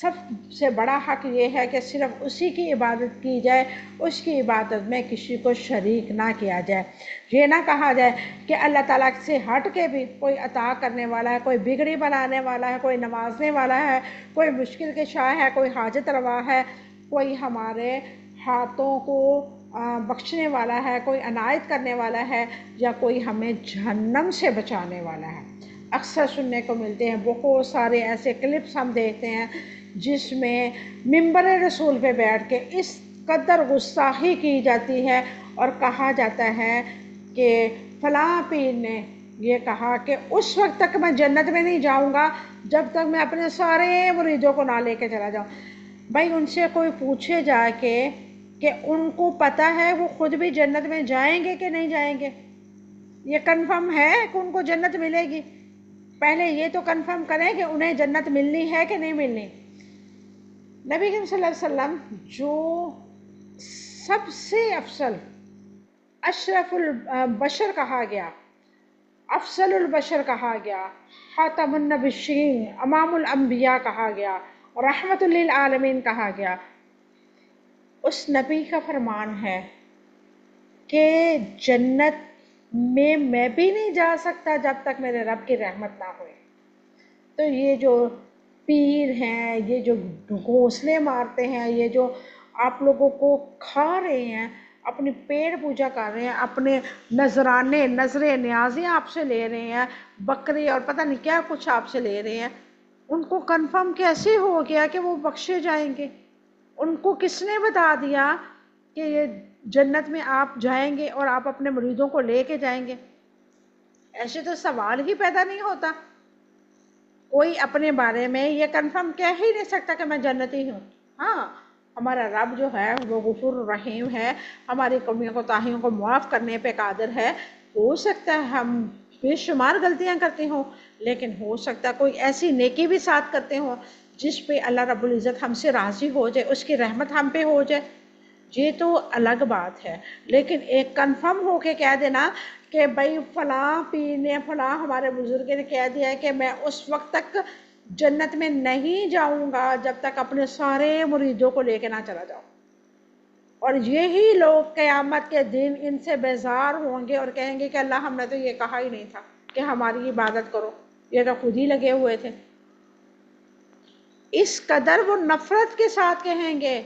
سب سے بڑا حق یہ ہے کہ صرف اسی کی عبادت کی جائے، اس کی عبادت میں کسی کو شریک نہ کیا جائے. یہ نہ کہا جائے کہ اللہ تعالیٰ سے ہٹ کے بھی کوئی عطا کرنے والا ہے، کوئی بگڑی بنانے والا ہے، کوئی نوازنے والا ہے، کوئی مشکل کشا ہے، کوئی حاجت روا ہے، کوئی ہمارے ہاتھوں کو بخشنے والا ہے، کوئی عنایت کرنے والا ہے، یا کوئی ہمیں جہنم سے بچانے والا ہے. اکثر سننے کو ملتے ہیں بہت سارے ایسے کلپس ہم دیکھتے ہیں جس میں منبر رسول پہ بیٹھ کے اس قدر گستاخی کی جاتی ہے اور کہا جاتا ہے کہ فلاں پیر نے یہ کہا کہ اس وقت تک میں جنت میں نہیں جاؤں گا جب تک میں اپنے سارے مریدوں کو نہ لے کے چلا جاؤں. بھائی ان سے کوئی پوچھے جا کے کہ ان کو پتہ ہے وہ خود بھی جنت میں جائیں گے کہ نہیں جائیں گے؟ یہ کنفرم ہے کہ ان کو جنت ملے گی؟ پہلے یہ تو کنفرم کریں کہ انہیں جنت ملنی ہے کہ نہیں ملنی. نبی کریم صلی اللہ علیہ وسلم جو سب سے افضل، اشرف البشر کہا گیا، افضل البشر کہا گیا، خاتم النبیین، امام الانبیاء کہا گیا، رحمت للعالمین کہا گیا، اس نبی کا فرمان ہے کہ جنت میں بھی نہیں جا سکتا جب تک میرے رب کی رحمت نہ ہوئے. تو یہ جو پیر ہیں، یہ جو گھونسلے مارتے ہیں، یہ جو آپ لوگوں کو کھا رہے ہیں، اپنی پیڑ پوجا کر رہے ہیں، اپنے نذرانے، نظریں نیازیں آپ سے لے رہے ہیں، بکرے اور پتہ نہیں کیا کچھ آپ سے لے رہے ہیں، ان کو کنفرم کیسے ہو گیا کہ وہ بخشے جائیں گے؟ ان کو کس نے بتا دیا کہ یہ جنت میں آپ جائیں گے اور آپ اپنے مریدوں کو لے کے جائیں گے؟ ایسے تو سوال ہی پیدا نہیں ہوتا. کوئی اپنے بارے میں یہ کنفرم کہہ ہی نہیں سکتا کہ میں جنتی ہوں. ہاں ہمارا رب جو ہے وہ غفور الرحیم ہے، ہماری کمیوں کوتاہیوں کو معاف کرنے پہ قادر ہے. ہو سکتا ہے ہم بے شمار غلطیاں کرتے ہوں، لیکن ہو سکتا ہے کوئی ایسی نیکی بھی ساتھ کرتے ہوں جس پہ اللہ رب العزت ہم سے راضی ہو جائے، اس کی رحمت ہم پہ ہو جائے. یہ تو الگ بات ہے، لیکن ایک کنفرم ہو کے کہہ دینا کہ بھائی فلاں پیر نے فلاں ہمارے بزرگ نے کہہ دیا ہے کہ میں اس وقت تک جنت میں نہیں جاؤں گا جب تک اپنے سارے مریدوں کو لے کے نہ چلا جاؤں، اور یہی لوگ قیامت کے دن ان سے بیزار ہوں گے اور کہیں گے کہ اللہ ہم نے تو یہ کہا ہی نہیں تھا کہ ہماری عبادت کرو، یہ تو خود ہی لگے ہوئے تھے۔ اس قدر وہ نفرت کے ساتھ کہیں گے،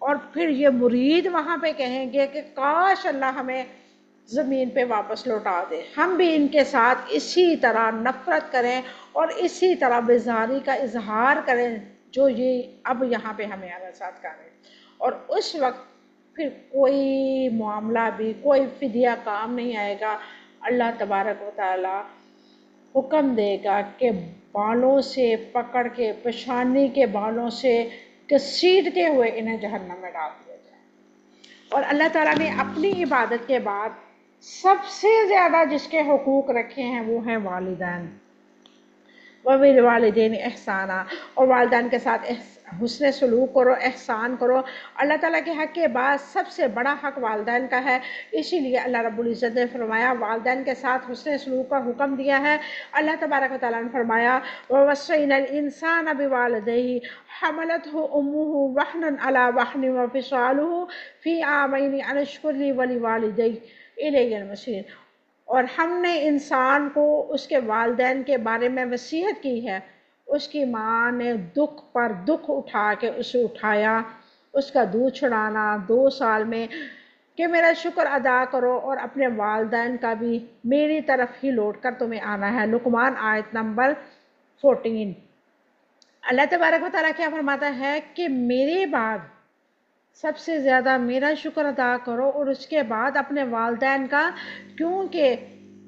اور پھر یہ مرید وہاں پہ کہیں گے کہ کاش اللہ ہمیں زمین پہ واپس لوٹا دے، ہم بھی ان کے ساتھ اسی طرح نفرت کریں اور اسی طرح بیزاری کا اظہار کریں جو یہ اب یہاں پہ ہمیں ہمارے ساتھ کر رہے ہیں۔ اور اس وقت پھر کوئی معاملہ بھی، کوئی فدیہ کام نہیں آئے گا۔ اللہ تبارک و تعالی حکم دے گا کہ بالوں سے پکڑ کے، پیشانی کے بالوں سے گھسیٹتے ہوئے انہیں جہنم میں ڈال دیا جائے۔ اور اللہ تعالیٰ نے اپنی عبادت کے بعد سب سے زیادہ جس کے حقوق رکھے ہیں وہ ہیں والدین۔ وَبِالْوَالِدَيْنِ احسانہ، اور والدین کے ساتھ حسن سلوک کرو، احسان کرو۔ اللہ تعالیٰ کے حق کے بعد سب سے بڑا حق والدین کا ہے، اسی لیے اللہ رب العزت نے فرمایا والدین کے ساتھ حسن سلوک کا حکم دیا ہے۔ اللہ تبارک و تعالیٰ نے فرمایا وَوَصَّيْنَا الْإِنسَانَ بِوَالِدَيْهِ حَمَلَتْهُ أُمُّهُ وَهْنًا عَلَى وَهْنٍ وَفِصَالُهُ فِي عَامَيْنِ أَنِ اشْكُرْ لِي وَلِوَالِدَيْكَ إِلَيَّ الْمَصِيرُ۔ اور ہم نے انسان کو اس کے والدین کے بارے میں وصیت کی ہے، اس کی ماں نے دکھ پر دکھ اٹھا کے اسے اٹھایا، اس کا دودھ چھڑانا 2 سال میں، کہ میرا شکر ادا کرو اور اپنے والدین کا بھی میری طرف ہی لوٹ کر تمہیں آنا ہے۔ لقمان آیت نمبر 14۔ اللہ تبارک و تعالیٰ کیا فرماتا ہے کہ میرے بعد سب سے زیادہ میرا شکر ادا کرو اور اس کے بعد اپنے والدین کا، کیونکہ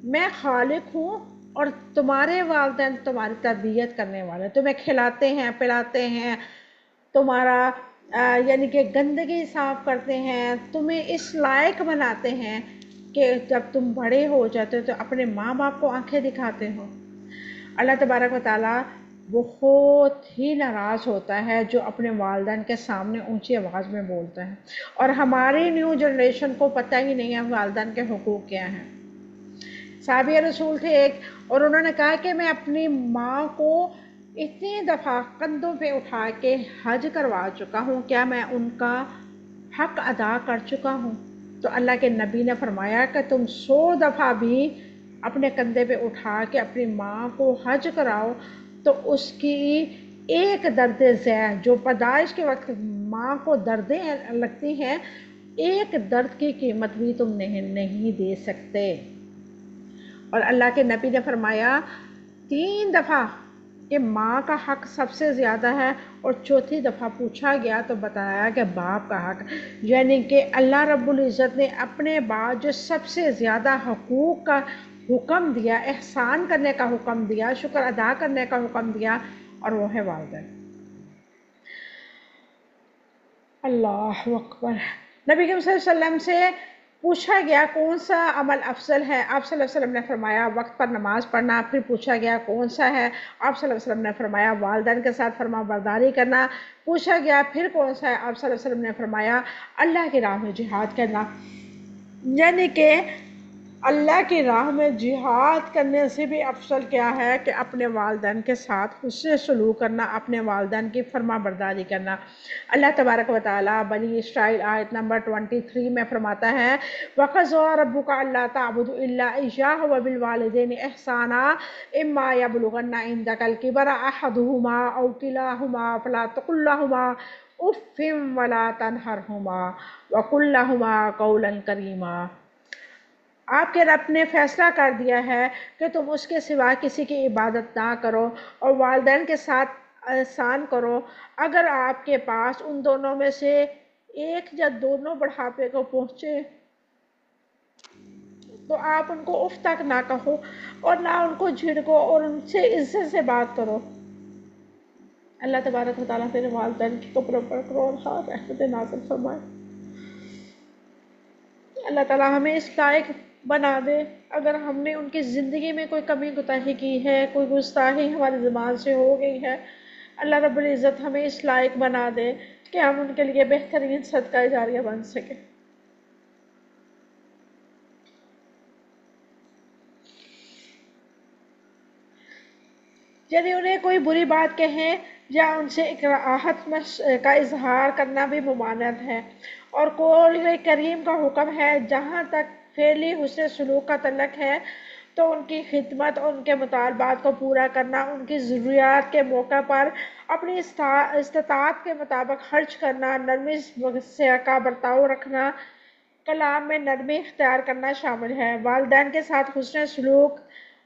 میں خالق ہوں اور تمہارے والدین تمہاری تربیت کرنے والے، تمہیں کھلاتے ہیں پلاتے ہیں، تمہارا یعنی کہ گندگی صاف کرتے ہیں، تمہیں اس لائق بناتے ہیں کہ جب تم بڑے ہو جاتے ہو تو اپنے ماں باپ کو آنکھیں دکھاتے ہو۔ اللہ تبارک و تعالیٰ بہت ہی ناراض ہوتا ہے جو اپنے والدین کے سامنے اونچی آواز میں بولتا ہے، اور ہماری نیو جنریشن کو پتہ ہی نہیں ہے والدین کے حقوق کیا ہیں۔ صحابی رسول تھے ایک، اور انہوں نے کہا کہ میں اپنی ماں کو اتنی دفعہ کندھوں پہ اٹھا کے حج کروا چکا ہوں، کیا میں ان کا حق ادا کر چکا ہوں؟ تو اللہ کے نبی نے فرمایا کہ تم 100 دفعہ بھی اپنے کندھے پہ اٹھا کے اپنی ماں کو حج کراؤ تو اس کی ایک درد ذیل جو پیدائش کے وقت ماں کو دردیں لگتی ہیں، ایک درد کی قیمت بھی تم نہیں دے سکتے۔ اور اللہ کے نبی نے فرمایا 3 دفعہ کہ ماں کا حق سب سے زیادہ ہے، اور 4تھی دفعہ پوچھا گیا تو بتایا کہ باپ کا حق، یعنی کہ اللہ رب العزت نے اپنے بعد جو سب سے زیادہ حقوق کا حکم دیا، احسان کرنے کا حکم دیا، شکر ادا کرنے کا حکم دیا، اور وہ ہے والدین۔ اللہ اکبر۔ نبی کریم صلی اللہ علیہ وسلم سے پوچھا گیا کون سا عمل افضل ہے، آپ صلی اللہ علیہ وسلم نے فرمایا وقت پر نماز پڑھنا۔ پھر پوچھا گیا کون سا ہے، آپ صلی اللہ علیہ وسلم نے فرمایا والدین کے ساتھ فرما برداری کرنا۔ پوچھا گیا پھر کون سا ہے، آپ صلی اللہ علیہ وسلم نے فرمایا اللہ کی راہ میں جہاد کرنا۔ یعنی کہ اللہ کی راہ میں جہاد کرنے سے بھی افضل کیا ہے کہ اپنے والدین کے ساتھ حسن سلوک کرنا، اپنے والدین کی فرما برداری کرنا۔ اللہ تبارک و تعالیٰ بنی اسرائیل آیت نمبر 23 میں فرماتا ہے وَقَضَىٰ رَبُّكَ أَلَّا تَعْبُدُوا إِلَّا إِيَّاهُ وَبِالْوَالِدَيْنِ إِحْسَانًا إِمَّا يَبْلُغَنَّ عِندَكَ الْكِبَرَ أَحَدُهُمَا أَوْ كِلَاهُمَا فَلَا تَقُل لَّهُمَا أُفٍّ وَلَا تَنْهَرْهُمَا وَقُل لَّهُمَا قَوْلًا كَرِيمًا۔ آپ کے رب نے فیصلہ کر دیا ہے کہ تم اس کے سوا کسی کی عبادت نہ کرو اور والدین کے ساتھ احسان کرو۔ اگر آپ کے پاس ان دونوں میں سے ایک یا دونوں بڑھاپے کو پہنچے تو آپ ان کو اف تک نہ کہو اور نہ ان کو جھڑکو اور ان سے عزت سے بات کرو۔ اللہ تبارک و تعالیٰ تیرے والدین کی قبروں پر کروڑ رحمت نازل فرمائے۔ اللہ تعالیٰ ہمیں اس لائق بنا دے، اگر ہم نے ان کی زندگی میں کوئی کمی کوتاہی کی ہے، کوئی گستاخی ہماری زبان سے ہو گئی ہے، اللہ رب العزت ہمیں اس لائق بنا دے کہ ہم ان کے لیے بہترین صدقہ جاریہ بن سکیں۔ یعنی انہیں کوئی بری بات کہیں یا ان سے اکراہت کا اظہار کرنا بھی ممانعت ہے۔ اور قول کریم کا حکم ہے جہاں تک فعلی حسن سلوک کا تعلق ہے تو ان کی خدمت اور ان کے مطالبات کو پورا کرنا، ان کی ضروریات کے موقع پر اپنی استطاعت کے مطابق خرچ کرنا، نرمی کا برتاؤ رکھنا، کلام میں نرمی اختیار کرنا شامل ہے۔ والدین کے ساتھ حسن سلوک،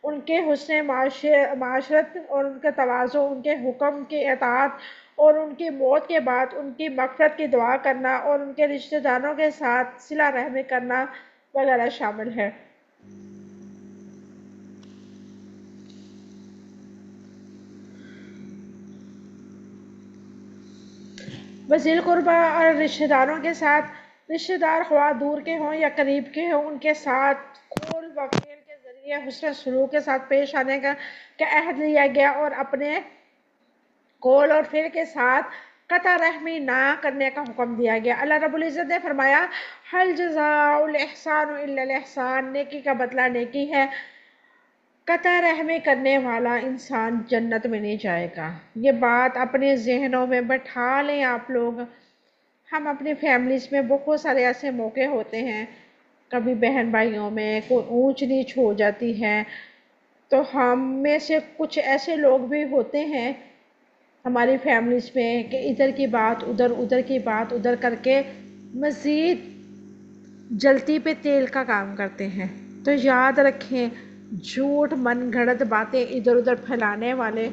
ان کے حسن معاشرت اور ان کا تواضع، ان کے حکم کی اطاعت اور ان کی موت کے بعد ان کی مغفرت کی دعا کرنا اور ان کے رشتہ داروں کے ساتھ صلہ رحمی کرنا وغیرہ شامل ہے۔ وذی القربیٰ اور رشتہ داروں کے ساتھ، رشتہ دار خواہ دور کے ہوں یا قریب کے ہوں، ان کے ساتھ قول و فعل کے ذریعے حسن سلوک کے ساتھ پیش آنے کا عہد لیا گیا اور اپنے قول اور فعل کے ساتھ قطع رحمی نہ کرنے کا حکم دیا گیا۔ اللہ رب العزت نے فرمایا هل جزاء الاحسان الا الاحسان، نیکی کا بدلہ نیکی ہے، قطع رحمی کرنے والا انسان جنت میں نہیں جائے گا۔ یہ بات اپنے ذہنوں میں بٹھا لیں آپ لوگ۔ ہم اپنی فیملیز میں بہت سارے ایسے موقع ہوتے ہیں، کبھی بہن بھائیوں میں کوئی اونچ نیچ ہو جاتی ہے، تو ہم میں سے کچھ ایسے لوگ بھی ہوتے ہیں ہماری فیملیز میں کہ ادھر کی بات ادھر، ادھر کی بات ادھر کر کے مزید جلتی پہ تیل کا کام کرتے ہیں۔ تو یاد رکھیں، جھوٹ من گھڑت باتیں ادھر ادھر پھیلانے والے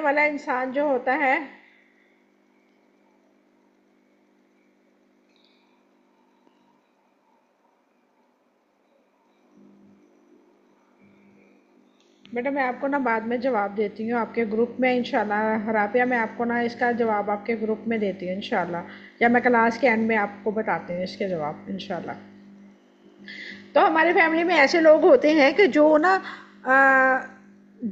والا انسان جو ہوتا ہے بیٹا، میں آپ کو نا بعد میں جواب دیتی ہوں آپ کے گروپ میں انشاءاللہ رابعہ، میں آپ کو نا اس کا جواب آپ کے گروپ میں دیتی ہوں انشاءاللہ، یا میں کلاس کے اینڈ میں آپ کو بتاتی ہوں اس کے جواب انشاءاللہ۔ تو ہماری فیملی میں ایسے لوگ ہوتے ہیں کہ جو نا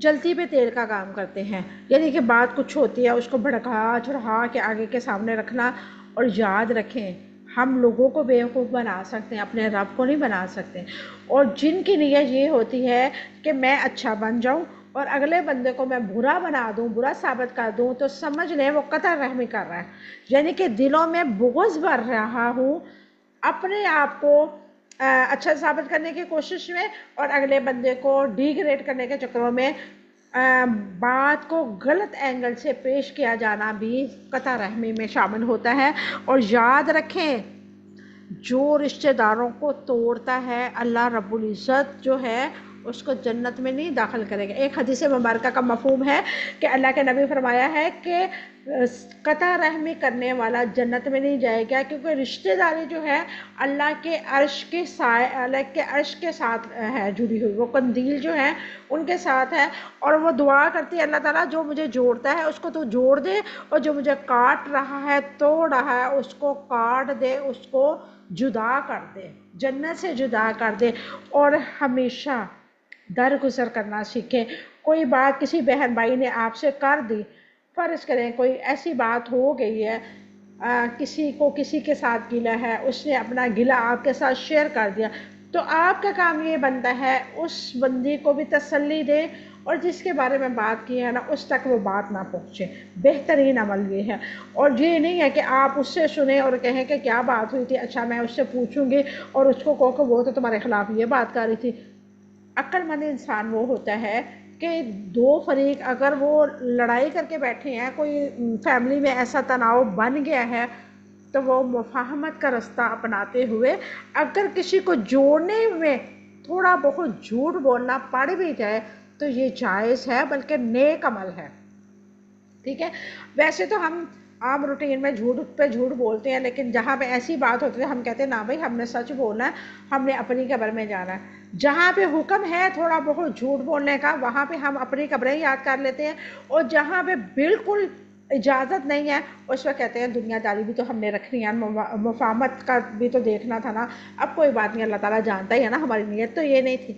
جلتی پہ تیل کا کام کرتے ہیں، یعنی کہ بات کچھ ہوتی ہے اس کو بھڑکا چڑھا کے آگے کے سامنے رکھنا۔ اور یاد رکھیں، ہم لوگوں کو بیوقوف بنا سکتے ہیں، اپنے رب کو نہیں بنا سکتے۔ اور جن کی نیت یہ ہوتی ہے کہ میں اچھا بن جاؤں اور اگلے بندے کو میں برا بنا دوں، برا ثابت کر دوں، تو سمجھ لیں وہ قطع رحمی کر رہا ہے، یعنی کہ دلوں میں بغض بھر رہا ہوں اپنے آپ کو اچھا ثابت کرنے کی کوشش میں، اور اگلے بندے کو ڈیگریڈ کرنے کے چکروں میں بات کو غلط اینگل سے پیش کیا جانا بھی قطع رحمی میں شامل ہوتا ہے۔ اور یاد رکھیں، جو رشتہ داروں کو توڑتا ہے اللہ رب العزت جو ہے اس کو جنت میں نہیں داخل کرے گا۔ ایک حدیث مبارکہ کا مفہوم ہے کہ اللہ کے نبی فرمایا ہے کہ قطع رحمی کرنے والا جنت میں نہیں جائے گا، کیونکہ رشتہ داری جو ہے اللہ کے عرش کے ساتھ ہے جڑی ہوئی، وہ قندیل جو ہے ان کے ساتھ ہے۔ اور وہ دعا کرتی ہے اللہ تعالیٰ جو مجھے جوڑتا ہے اس کو تو جوڑ دے، اور جو مجھے کاٹ رہا ہے توڑ رہا ہے اس کو کاٹ دے، اس کو جدا کر دے، جنت سے جدا کر دے۔ اور ہمیشہ درگزر کرنا سیکھیں۔ کوئی بات کسی بہن بھائی نے آپ سے کر دی، فرض کریں کوئی ایسی بات ہو گئی ہے، کسی کو کسی کے ساتھ گلہ ہے، اس نے اپنا گلہ آپ کے ساتھ شیئر کر دیا، تو آپ کا کام یہ بنتا ہے اس بندی کو بھی تسلی دے، اور جس کے بارے میں بات کی ہے نا اس تک وہ بات نہ پہنچے۔ بہترین عمل یہ ہے۔ اور یہ نہیں ہے کہ آپ اس سے سنیں اور کہیں کہ کیا بات ہوئی تھی، اچھا میں اس سے پوچھوں گی اور اس کو کہو کہ وہ تو تمہارے خلاف یہ بات کر رہی تھی۔ عقل مند انسان وہ ہوتا ہے کہ دو فریق اگر وہ لڑائی کر کے بیٹھے ہیں، کوئی فیملی میں ایسا تناؤ بن گیا ہے، تو وہ مفاہمت کا رستہ اپناتے ہوئے اگر کسی کو جوڑنے میں تھوڑا بہت جھوٹ بولنا پڑ بھی جائے تو یہ جائز ہے، بلکہ نیک عمل ہے۔ ٹھیک ہے، ویسے تو ہم عام روٹین میں جھوٹ پہ جھوٹ بولتے ہیں، لیکن جہاں پہ ایسی بات ہوتی ہے ہم کہتے ہیں نا بھائی ہم نے سچ بولنا ہے، ہم نے اپنی قبر میں جانا ہے۔ جہاں پہ حکم ہے تھوڑا بہت جھوٹ بولنے کا وہاں پہ ہم اپنی قبریں یاد کر لیتے ہیں، اور جہاں پہ بالکل اجازت نہیں ہے اس وقت کہتے ہیں دنیا داری بھی تو ہم نے رکھنی ہے، مفاہمت کا بھی تو دیکھنا تھا نا۔ اب کوئی بات نہیں، اللہ تعالیٰ جانتا ہی ہے نا ہماری نیت تو یہ نہیں تھی۔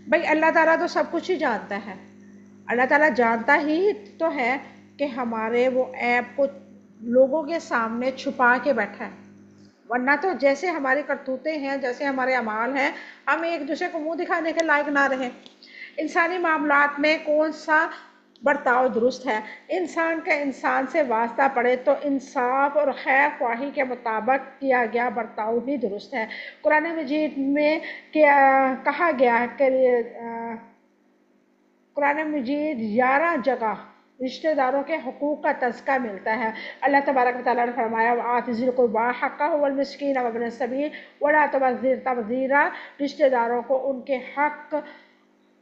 بھائی اللہ تعالیٰ تو سب کچھ ہی جانتا ہے، اللہ تعالیٰ جانتا ہی تو ہے کہ ہمارے وہ عیب کو لوگوں کے سامنے چھپا کے بیٹھا ہے۔ ورنہ تو جیسے ہماری کرتوتیں ہیں، جیسے ہمارے اعمال ہیں، ہم ایک دوسرے کو منہ دکھانے کے لائق نہ رہیں۔ انسانی معاملات میں کون سا برتاؤ درست ہے؟ انسان کا انسان سے واسطہ پڑے تو انصاف اور خیر خواہی کے مطابق کیا گیا برتاؤ ہی درست ہے۔ قرآن مجید میں کہا گیا ہے کہ قرآن مجید 11 جگہ رشتہ داروں کے حقوق کا تذکرہ ملتا ہے۔ اللہ تبارک و تعالیٰ نے فرمایا وَآتِ ذِی الْقُرْبىٰ حَقَّهُ وَالْمِسْکِینَ وَابْنَ السَّبِیلِ وَلَا تُبَذِّرْ تَبْذِیرًا، رشتہ داروں کو ان کے حق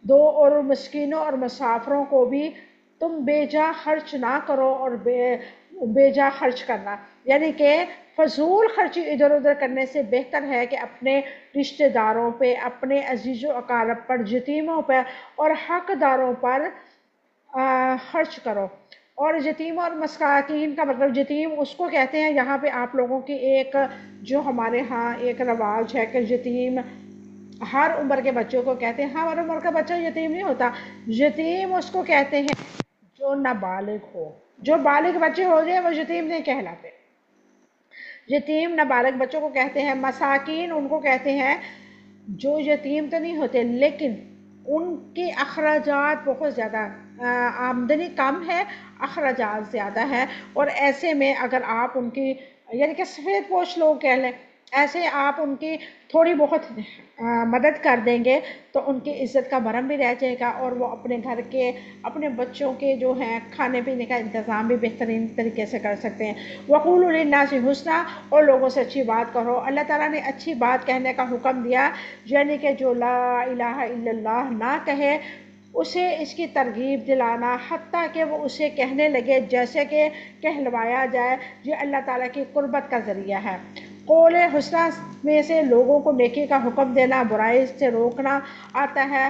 دو اور مسکینوں اور مسافروں کو بھی تم بے جا خرچ نہ کرو اور بے جا خرچ کرنا، یعنی کہ فضول خرچی ادھر ادھر کرنے سے بہتر ہے کہ اپنے رشتہ داروں پہ، اپنے عزیز و اقارب پر، یتیموں پر اور حق داروں پر خرچ کرو۔ اور یتیم اور مساکین کا مطلب، یتیم اس کو کہتے ہیں، یہاں پہ آپ لوگوں کی ایک جو ہمارے ہاں ایک رواج ہے کہ یتیم ہر عمر کے بچوں کو کہتے ہیں، ہر عمر کا بچہ یتیم نہیں ہوتا، یتیم اس کو کہتے ہیں جو نابالغ ہو۔ جو بالغ بچے ہو گئے وہ یتیم نہیں کہلاتے، یتیم نابالغ بچوں کو کہتے ہیں۔ مساکین ان کو کہتے ہیں جو یتیم تو نہیں ہوتے لیکن ان کے اخراجات بہت زیادہ، آمدنی کم ہے، اخراجات زیادہ ہے، اور ایسے میں اگر آپ ان کی، یعنی کہ سفید پوش لوگ کہہ لیں، ایسے آپ ان کی تھوڑی بہت مدد کر دیں گے تو ان کی عزت کا بھرم بھی رہ جائے گا، اور وہ اپنے گھر کے، اپنے بچوں کے جو ہیں کھانے پینے کا انتظام بھی بہترین طریقے سے کر سکتے ہیں۔ وَقُولُوا لِلنَّاسِ حُسْنًا، اور لوگوں سے اچھی بات کرو۔ اللہ تعالیٰ نے اچھی بات کہنے کا حکم دیا، یعنی کہ جو لا الہ الا اللہ نہ کہے اسے اس کی ترغیب دلانا، حتیٰ کہ وہ اسے کہنے لگے جیسے کہ کہلوایا جائے، یہ اللہ تعالیٰ کی قربت کا ذریعہ ہے۔ قول حسنہ میں سے لوگوں کو نیکی کا حکم دینا، برائی سے روکنا آتا ہے۔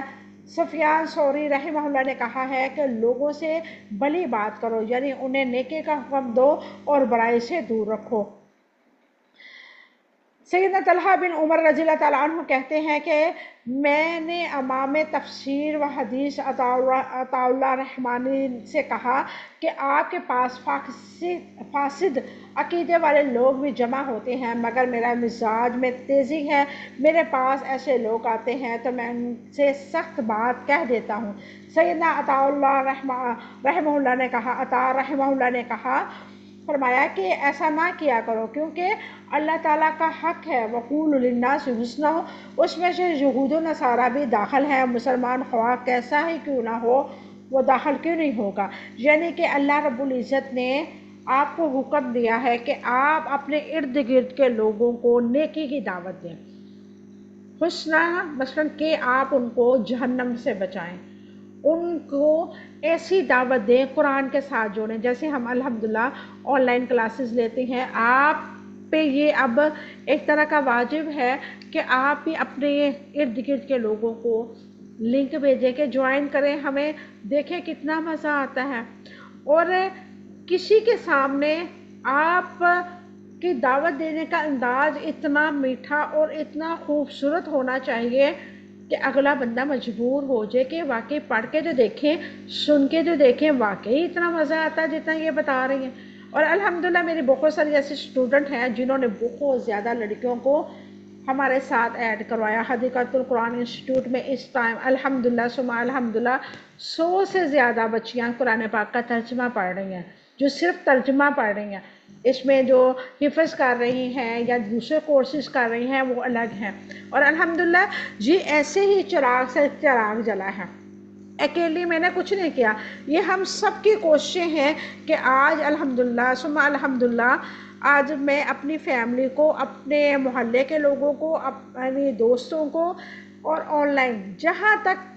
سفیان ثوری رحمہ اللہ نے کہا ہے کہ لوگوں سے بھلی بات کرو، یعنی انہیں نیکی کا حکم دو اور برائی سے دور رکھو۔ سیدنا طلحہ بن عمر رضی اللہ تعالیٰ عنہ کہتے ہیں کہ میں نے امام تفسیر و حدیث عطا اللہ رحمانی سے کہا کہ آپ کے پاس فاسد عقیدے والے لوگ بھی جمع ہوتے ہیں، مگر میرا مزاج میں تیزی ہے، میرے پاس ایسے لوگ آتے ہیں تو میں ان سے سخت بات کہہ دیتا ہوں۔ سیدنا عطا اللہ رحمہ اللہ نے کہا، فرمایا کہ ایسا نہ کیا کرو، کیونکہ اللہ تعالیٰ کا حق ہے وَقُولُوا لِلنَّاسِ حُسْنًا، اس میں سے یہود و نصارہ بھی داخل ہے، مسلمان خواہ کیسا ہی کیوں نہ ہو وہ داخل کیوں نہیں ہوگا؟ یعنی کہ اللہ رب العزت نے آپ کو حکم دیا ہے کہ آپ اپنے ارد گرد کے لوگوں کو نیکی کی دعوت دیں، حسنہ مثلاً کہ آپ ان کو جہنم سے بچائیں، ان کو ایسی دعوت دیں، قرآن کے ساتھ جوڑیں، جیسے ہم الحمدللہ آن لائن کلاسز لیتے ہیں، آپ پہ یہ اب ایک طرح کا واجب ہے کہ آپ بھی اپنے ارد گرد کے لوگوں کو لنک بھیجیں کہ جوائن کریں، ہمیں دیکھیں کتنا مزہ آتا ہے۔ اور کسی کے سامنے آپ کی دعوت دینے کا انداز اتنا میٹھا اور اتنا خوبصورت ہونا چاہیے کہ اگلا بندہ مجبور ہو جائے کہ واقعی پڑھ کے جو دیکھیں، سن کے جو دیکھیں، واقعی اتنا مزہ آتا ہے جتنا یہ بتا رہی ہیں۔ اور الحمدللہ میری بہت ساری ایسے اسٹوڈنٹ ہیں جنہوں نے بہت زیادہ لڑکیوں کو ہمارے ساتھ ایڈ کروایا۔ حدیقۃ القرآن انسٹیٹیوٹ میں اس ٹائم الحمدللہ ثم الحمدللہ 100 سے زیادہ بچیاں قرآن پاک کا ترجمہ پڑھ رہی ہیں، جو صرف ترجمہ پڑھ رہی ہیں، اس میں جو حفظ کر رہی ہیں یا دوسرے کورسز کر رہی ہیں وہ الگ ہیں۔ اور الحمدللہ یہ ایسے ہی چراغ سے چراغ جلا ہے، اکیلی میں نے کچھ نہیں کیا، یہ ہم سب کی کوششیں ہیں کہ آج الحمدللہ ثم الحمدللہ آج میں اپنی فیملی کو، اپنے محلے کے لوگوں کو، اپنی دوستوں کو، اور آن لائن جہاں تک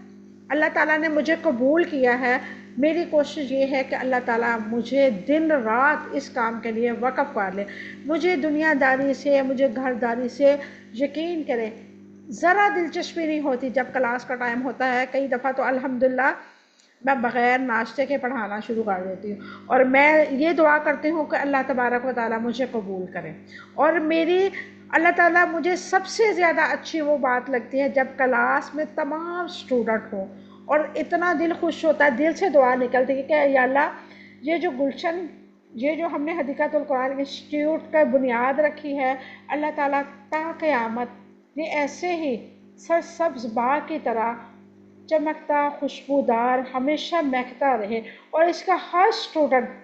اللہ تعالیٰ نے مجھے قبول کیا ہے، میری کوشش یہ ہے کہ اللہ تعالیٰ مجھے دن رات اس کام کے لیے وقف کر لے۔ مجھے دنیا داری سے، مجھے گھر داری سے یقین کرے ذرا دلچسپی نہیں ہوتی جب کلاس کا ٹائم ہوتا ہے۔ کئی دفعہ تو الحمدللہ میں بغیر ناشتے کے پڑھانا شروع کر دیتی ہوں، اور میں یہ دعا کرتی ہوں کہ اللہ تبارک و تعالیٰ مجھے قبول کرے۔ اور میری اللہ تعالیٰ مجھے سب سے زیادہ اچھی وہ بات لگتی ہے جب کلاس میں تمام اسٹوڈنٹ ہوں، اور اتنا دل خوش ہوتا ہے، دل سے دعا نکلتی ہے کہ یا اللہ یہ جو گلشن یہ جو ہم نے حدیقۃ القرآن انسٹیٹیوٹ کا بنیاد رکھی ہے، اللہ تعالیٰ تا قیامت یہ ایسے ہی سرسبز باغ کی طرح چمکتا، خوشبودار، ہمیشہ مہکتا رہے، اور اس کا ہر اسٹوڈنٹ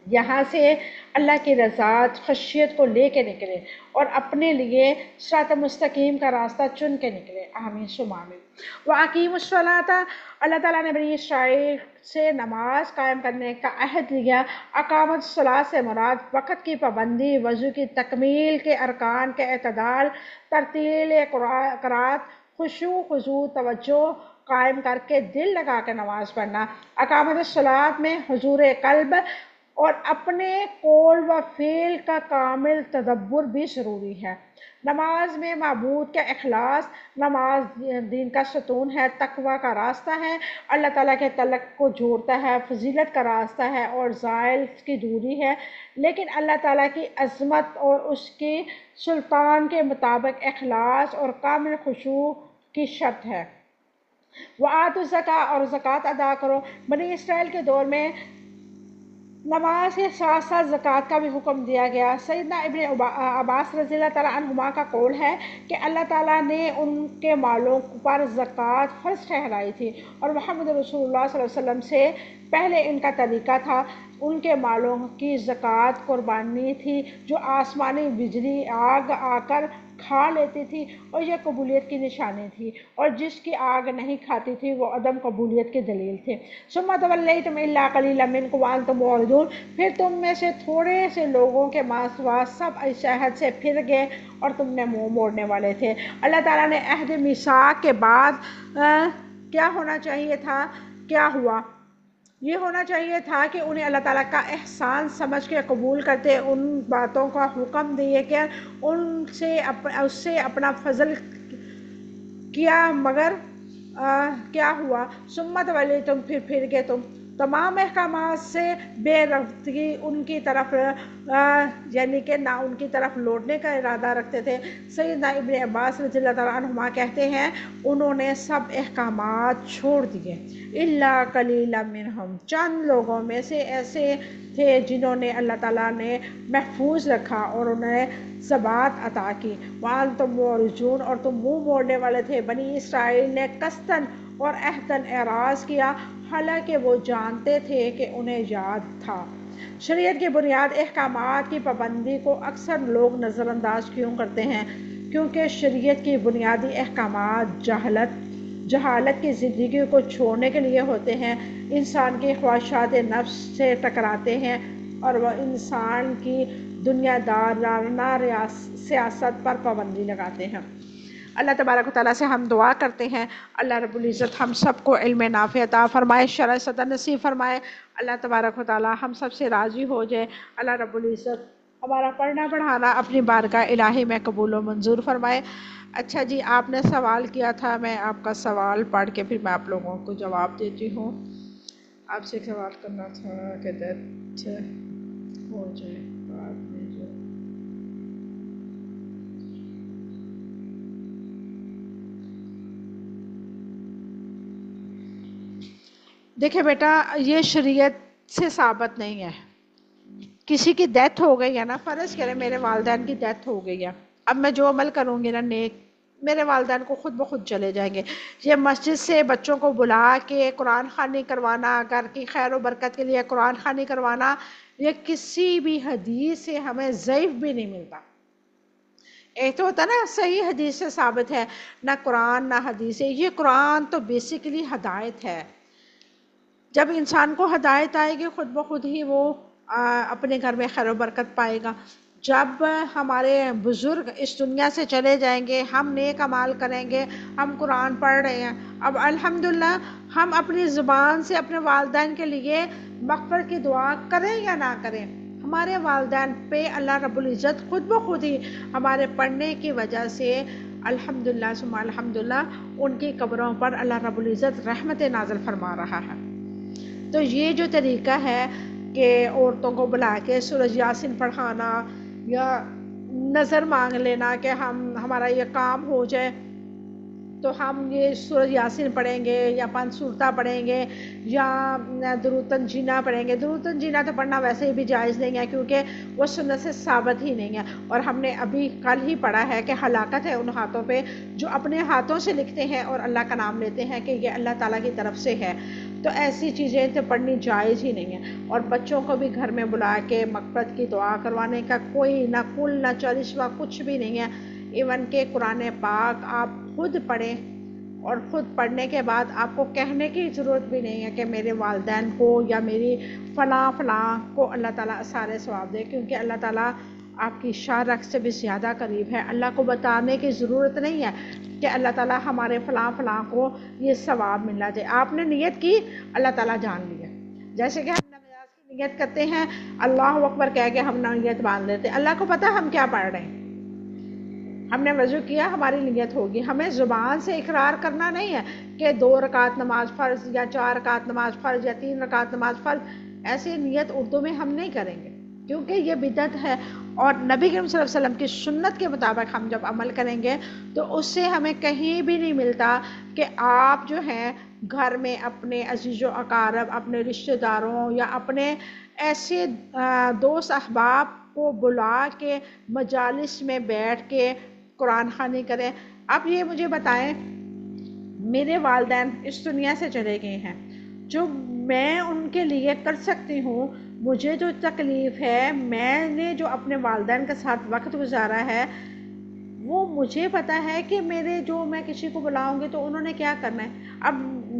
یہاں سے اللہ کی رضات، خشیت کو لے کے نکلے اور اپنے لیے صراط مستقیم کا راستہ چن کے نکلے۔ آمین ثم آمین۔ وَأَقِیمُوا الصَّلَاةَ، اللہ تعالیٰ نے بنی اسرائیل سے نماز قائم کرنے کا عہد لیا۔ اقامت الصلاۃ سے مراد وقت کی پابندی، وضو کی تکمیل کے ارکان کے اعتدال، ترتیل قرات، خشوع خضوع توجہ قائم کر کے دل لگا کے نماز پڑھنا۔ اقامت الصلاۃ میں حضور قلب اور اپنے قول و فعل کا کامل تدبر بھی ضروری ہے۔ نماز میں معبود کا اخلاص، نماز دین کا ستون ہے، تقوی کا راستہ ہے، اللہ تعالیٰ کے تعلق کو جوڑتا ہے، فضیلت کا راستہ ہے اور زائل کی دوری ہے، لیکن اللہ تعالیٰ کی عظمت اور اس کی سلطان کے مطابق اخلاص اور کامل خشوع کی شرط ہے۔ وآتوا الزکاۃ، اور زکوٰۃ ادا کرو۔ بنی اسرائیل کے دور میں نماز کے ساتھ ساتھ زکوٰۃ کا بھی حکم دیا گیا۔ سیدنا ابن عباس رضی اللہ تعالیٰ عنہما کا قول ہے کہ اللہ تعالیٰ نے ان کے مالوں پر زکوٰۃ فرض ٹھہرائی تھی، اور محمد رسول اللہ صلی اللہ علیہ وسلم سے پہلے ان کا طریقہ تھا، ان کے مالوں کی زکوٰۃ قربانی تھی جو آسمانی بجلی آگ آ کر کھا لیتی تھی، اور یہ قبولیت کی نشانی تھی، اور جس کی آگ نہیں کھاتی تھی وہ عدم قبولیت کی دلیل تھے۔ ثم تولیتم الا قلیلا منکم وانتم معرضون، پھر تم میں سے تھوڑے سے لوگوں کے ماسوا سب اس عہد سے پھر گئے اور تم نے منہ موڑنے والے تھے۔ اللہ تعالیٰ نے عہد میثاق کے بعد کیا ہونا چاہیے تھا، کیا ہوا؟ یہ ہونا چاہیے تھا کہ انہیں اللہ تعالیٰ کا احسان سمجھ کے قبول کرتے، ان باتوں کا حکم دیے کہ اس سے اپنا فضل کیا، مگر کیا ہوا؟ سمت والی تم پھر گئے تم تمام احکامات سے بے رفتگی ان کی طرف، یعنی کہ نہ ان کی طرف لوٹنے کا ارادہ رکھتے تھے۔ سیدنا ابن عباس رضی اللہ تعالیٰ عنہما کہتے ہیں انہوں نے سب احکامات چھوڑ دیے، الا قلیلا منہم، چند لوگوں میں سے ایسے تھے جنہوں نے اللہ تعالیٰ نے محفوظ رکھا اور انہیں ثبات عطا کی۔ وانتم معرضون، اور تم منہ موڑنے والے تھے۔ بنی اسرائیل نے قصداً اور عہداً اعراض کیا، حالانکہ وہ جانتے تھے کہ انہیں یاد تھا۔ شریعت کی بنیاد احکامات کی پابندی کو اکثر لوگ نظر انداز کیوں کرتے ہیں؟ کیونکہ شریعت کی بنیادی احکامات جہالت کی زندگی کو چھوڑنے کے لیے ہوتے ہیں، انسان کی خواہشات نفس سے ٹکراتے ہیں، اور وہ انسان کی دنیا دارانہ سیاست پر پابندی لگاتے ہیں۔ اللہ تبارک و تعالیٰ سے ہم دعا کرتے ہیں اللہ رب العزت ہم سب کو علم نافع عطا فرمائے، شرع صدر نصیب فرمائے، اللہ تبارک و تعالیٰ ہم سب سے راضی ہو جائے، اللہ رب العزت ہمارا پڑھنا پڑھانا اپنی بارگاہ الہی میں قبول و منظور فرمائے۔ اچھا جی، آپ نے سوال کیا تھا، میں آپ کا سوال پڑھ کے پھر میں آپ لوگوں کو جواب دیتی ہوں۔ آپ سے ایک سوال کرنا تھا کہ ڈیتھ ہو جائے بعد میں جو دیکھیں بیٹا، یہ شریعت سے ثابت نہیں ہے۔ کسی کی ڈیتھ ہو گئی ہے نا، فرض کریں میرے والدین کی ڈیتھ ہو گئی ہے، اب میں جو عمل کروں گی نا نیک، میرے والدین کو خود بخود چلے جائیں گے۔ یہ مسجد سے بچوں کو بلا کے قرآن خوانی کروانا، گھر کی خیر و برکت کے لیے قرآن خوانی کروانا، یہ کسی بھی حدیث سے ہمیں ضعیف بھی نہیں ملتا۔ ایک تو ہوتا نا صحیح حدیث سے ثابت ہے، نہ قرآن نہ حدیث ہے۔ یہ قرآن تو بیسیکلی ہدایت ہے، جب انسان کو ہدایت آئے گی خود بخود ہی وہ اپنے گھر میں خیر و برکت پائے گا۔ جب ہمارے بزرگ اس دنیا سے چلے جائیں گے، ہم نیک اعمال کریں گے، ہم قرآن پڑھ رہے ہیں، اب الحمدللہ ہم اپنی زبان سے اپنے والدین کے لیے مغفرت کی دعا کریں یا نہ کریں، ہمارے والدین پہ اللہ رب العزت خود بخود ہی ہمارے پڑھنے کی وجہ سے الحمدللہ ثم الحمدللہ ان کی قبروں پر اللہ رب العزت رحمت نازل فرما رہا ہے۔ تو یہ جو طریقہ ہے کہ عورتوں کو بلا کے سورۃ یاسین پڑھانا یا نظر مانگ لینا کہ ہمارا یہ کام ہو جائے، تو ہم یہ سورۃ یاسین پڑھیں گے یا 5 سورتیں پڑھیں گے یا درود تنجینہ پڑھیں گے. درود تنجینہ تو پڑھنا ویسے بھی جائز نہیں ہے کیونکہ وہ سنت سے ثابت ہی نہیں ہے. اور ہم نے ابھی کل ہی پڑھا ہے کہ ہلاکت ہے ان ہاتھوں پہ جو اپنے ہاتھوں سے لکھتے ہیں اور اللہ کا نام لیتے ہیں کہ یہ اللہ تعالیٰ کی طرف سے ہے. تو ایسی چیزیں تو پڑھنی جائز ہی نہیں ہے. اور بچوں کو بھی گھر میں بلا کے مغفرت کی دعا کروانے کا کوئی نہ کل نہ چالسوا کچھ بھی نہیں ہے. ایون کہ قرآن پاک آپ خود پڑھیں اور خود پڑھنے کے بعد آپ کو کہنے کی ضرورت بھی نہیں ہے کہ میرے والدین کو یا میری فلاں فلاں کو اللہ تعالیٰ سارے ثواب دے، کیونکہ اللہ تعالیٰ آپ کی شاہ رخ سے بھی زیادہ قریب ہے. اللہ کو بتانے کی ضرورت نہیں ہے کہ اللہ تعالیٰ ہمارے فلاں فلاں کو یہ ثواب ملنا چاہیے. آپ نے نیت کی، اللہ تعالیٰ جان لیا. جیسے کہ ہم نماز کی نیت کرتے ہیں، اللہ اکبر کہہ کے ہم نیت باندھ لیتے ہیں، اللہ کو پتہ ہم کیا پڑھ رہے ہیں. ہم نے وضو کیا، ہماری نیت ہوگی. ہمیں زبان سے اقرار کرنا نہیں ہے کہ 2 رکعت نماز فرض یا 4 رکعت نماز فرض یا 3 رکعت نماز فرض. ایسی نیت اردو میں ہم نہیں کریں گے کیونکہ یہ بدعت ہے. اور نبی کریم صلی اللہ علیہ وسلم کی سنت کے مطابق ہم جب عمل کریں گے تو اس سے ہمیں کہیں بھی نہیں ملتا کہ آپ جو ہیں گھر میں اپنے عزیز و اقارب، اپنے رشتہ داروں یا اپنے ایسے دوست احباب کو بلا کے مجالس میں بیٹھ کے قرآن خوانی کریں. اب یہ مجھے بتائیں، میرے والدین اس دنیا سے چلے گئے ہیں، جو میں ان کے لیے کر سکتی ہوں، مجھے جو تکلیف ہے، میں نے جو اپنے والدین کے ساتھ وقت گزارا ہے، وہ مجھے پتہ ہے کہ میں کسی کو بلاؤں گی تو انہوں نے کیا کرنا ہے. اب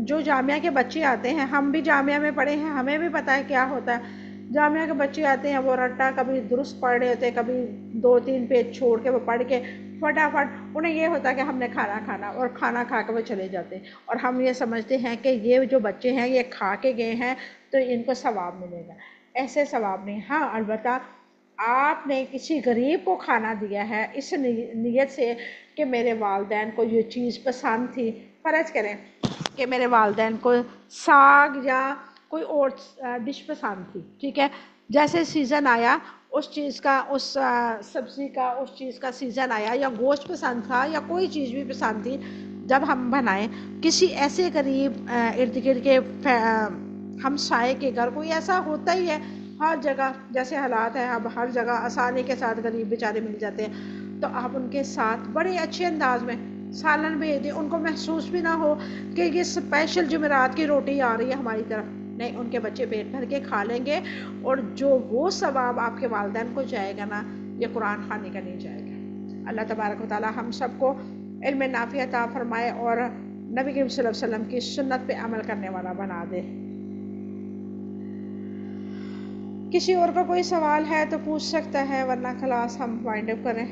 جو جامعہ کے بچے آتے ہیں، ہم بھی جامعہ میں پڑھے ہیں، ہمیں بھی پتہ ہے کیا ہوتا ہے. جامعہ کے بچے آتے ہیں، وہ رٹا کبھی درست پڑھ رہے ہوتے، کبھی 2-3 پیج چھوڑ کے وہ پڑھ کے فٹافٹ انہیں یہ ہوتا ہے کہ ہم نے کھانا کھانا، اور کھانا کھا کے وہ چلے جاتے ہیں. اور ہم یہ سمجھتے ہیں کہ یہ جو بچے ہیں یہ کھا کے گئے ہیں تو ان کو ثواب ملے گا. ایسے ثواب نہیں. ہاں البتہ آپ نے کسی غریب کو کھانا دیا ہے اس نیت سے کہ میرے والدین کو یہ چیز پسند تھی. فرض کریں کہ میرے والدین کو ساگ یا کوئی اور ڈش پسند تھی، ٹھیک ہے، جیسے سیزن آیا اس چیز کا، اس سبزی کا، اس چیز کا سیزن آیا، یا گوشت پسند تھا یا کوئی چیز بھی پسند تھی، جب ہم بنائیں کسی ایسے قریب ارد گرد کے ہمسائے کے گھر، کوئی ایسا ہوتا ہی ہے ہر جگہ، جیسے حالات ہیں اب ہر جگہ آسانی کے ساتھ غریب بیچارے مل جاتے ہیں، تو آپ ان کے ساتھ بڑے اچھے انداز میں سالن بھیج دیں. ان کو محسوس بھی نہ ہو کہ یہ اسپیشل جمعرات کی روٹی آ رہی ہے ہماری طرف. نہیں، ان کے بچے پیٹ بھر کے کھا لیں گے، اور جو وہ ثواب آپ کے والدین کو جائے گا نا، یہ قرآن خوانی کا نہیں جائے گا. اللہ تبارک و تعالی ہم سب کو علم نافع عطا فرمائے اور نبی کریم صلی اللہ علیہ وسلم کی سنت پہ عمل کرنے والا بنا دے. کسی اور کا کوئی سوال ہے تو پوچھ سکتا ہے، ورنہ کلاس ہم وائنڈ اپ کریں.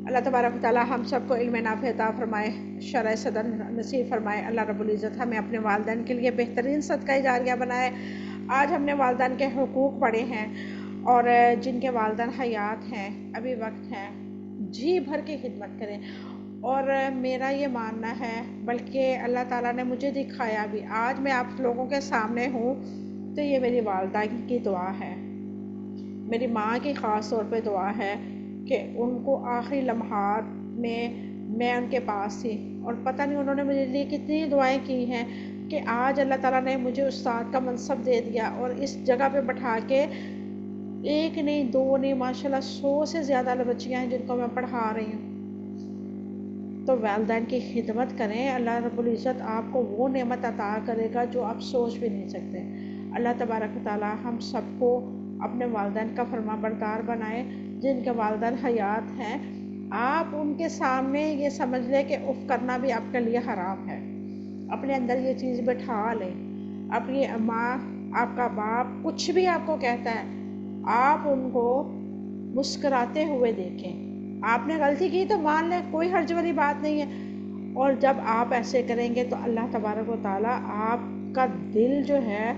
اللہ تبارک و تعالی ہم سب کو علم نافع عطا فرمائے، شرح صدر نصیب فرمائے. اللہ رب العزت ہمیں اپنے والدین کے لیے بہترین صدقہ جاریہ بنائے. آج ہم نے والدین کے حقوق پڑھے ہیں، اور جن کے والدین حیات ہیں، ابھی وقت ہے، جی بھر کے خدمت کریں. اور میرا یہ ماننا ہے، بلکہ اللہ تعالیٰ نے مجھے دکھایا بھی، آج میں آپ لوگوں کے سامنے ہوں تو یہ میری والدہ کی دعا ہے، میری ماں کی خاص طور پہ دعا ہے کہ ان کو آخری لمحات میں ان کے پاس تھی، اور پتہ نہیں انہوں نے مجھے لیے کتنی دعائیں کی ہیں کہ آج اللہ تعالیٰ نے مجھے استاد کا منصب دے دیا، اور اس جگہ پہ بٹھا کے 1 نہیں 2 نہیں ماشاءاللہ 100 سے زیادہ بچیاں ہیں جن کو میں پڑھا رہی ہوں. تو والدین کی خدمت کریں، اللہ رب العزت آپ کو وہ نعمت عطا کرے گا جو آپ سوچ بھی نہیں سکتے. اللہ تبارک و تعالی ہم سب کو اپنے والدین کا فرما بردار بنائے. جن کے والدین حیات ہیں، آپ ان کے سامنے یہ سمجھ لیں کہ اف کرنا بھی آپ کے لیے حرام ہے. اپنے اندر یہ چیز بٹھا لیں. اپنی ماں، آپ کا باپ کچھ بھی آپ کو کہتا ہے، آپ ان کو مسکراتے ہوئے دیکھیں. آپ نے غلطی کی تو مان لیں، کوئی حرج والی بات نہیں ہے. اور جب آپ ایسے کریں گے تو اللہ تبارک و تعالیٰ آپ کا دل جو ہے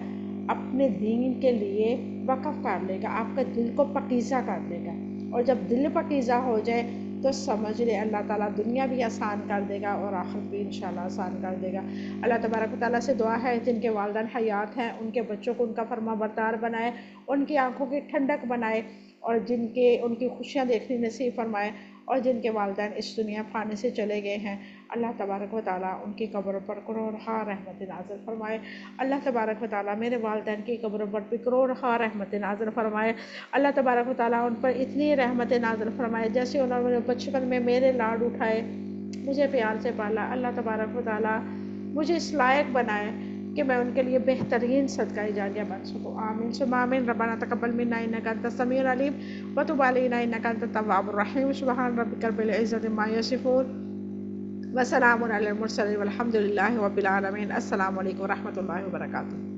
اپنے دین کے لیے وقف کر لے گا، آپ کا دل کو پاکیزہ کر دے گا. اور جب دل پاکیزہ ہو جائے تو سمجھ لے اللہ تعالیٰ دنیا بھی آسان کر دے گا اور آخرت بھی انشاءاللہ آسان کر دے گا. اللہ تبارک و تعالیٰ سے دعا ہے جن کے والدین حیات ہیں ان کے بچوں کو ان کا فرما بردار بنائے، ان کی آنکھوں کی ٹھنڈک بنائے، اور ان کی خوشیاں دیکھنی نصیب فرمائے. اور جن کے والدین اس دنیا فانی سے چلے گئے ہیں، اللہ تبارک و تعالیٰ ان کی قبروں پر کروڑہا رحمت نازل فرمائے۔ اللہ تبارک و تعالیٰ میرے والدین کی قبروں پر بھی کروڑہا رحمت نازل فرمائے۔ اللہ تبارک و تعالیٰ ان پر اتنی رحمت نازل فرمائے جیسے انہوں نے بچپن میں میرے لاڈ اٹھائے، مجھے پیار سے پالا۔ اللہ تبارک و تعالیٰ مجھے اس لائق بنائے کہ میں ان کے لیے بہترین صدقہ جاریہ بن سکوں۔ آمین ثم آمین۔ ربنا تقبل منا انک انت السمیع العلیم وتب علینا انک انت التواب الرحیم۔ سبحان ربک رب العزۃ عما یصفون وسلام علی المرسلین والحمد للہ رب العالمین۔ السلام علیکم ورحمۃ اللہ وبرکاتہ۔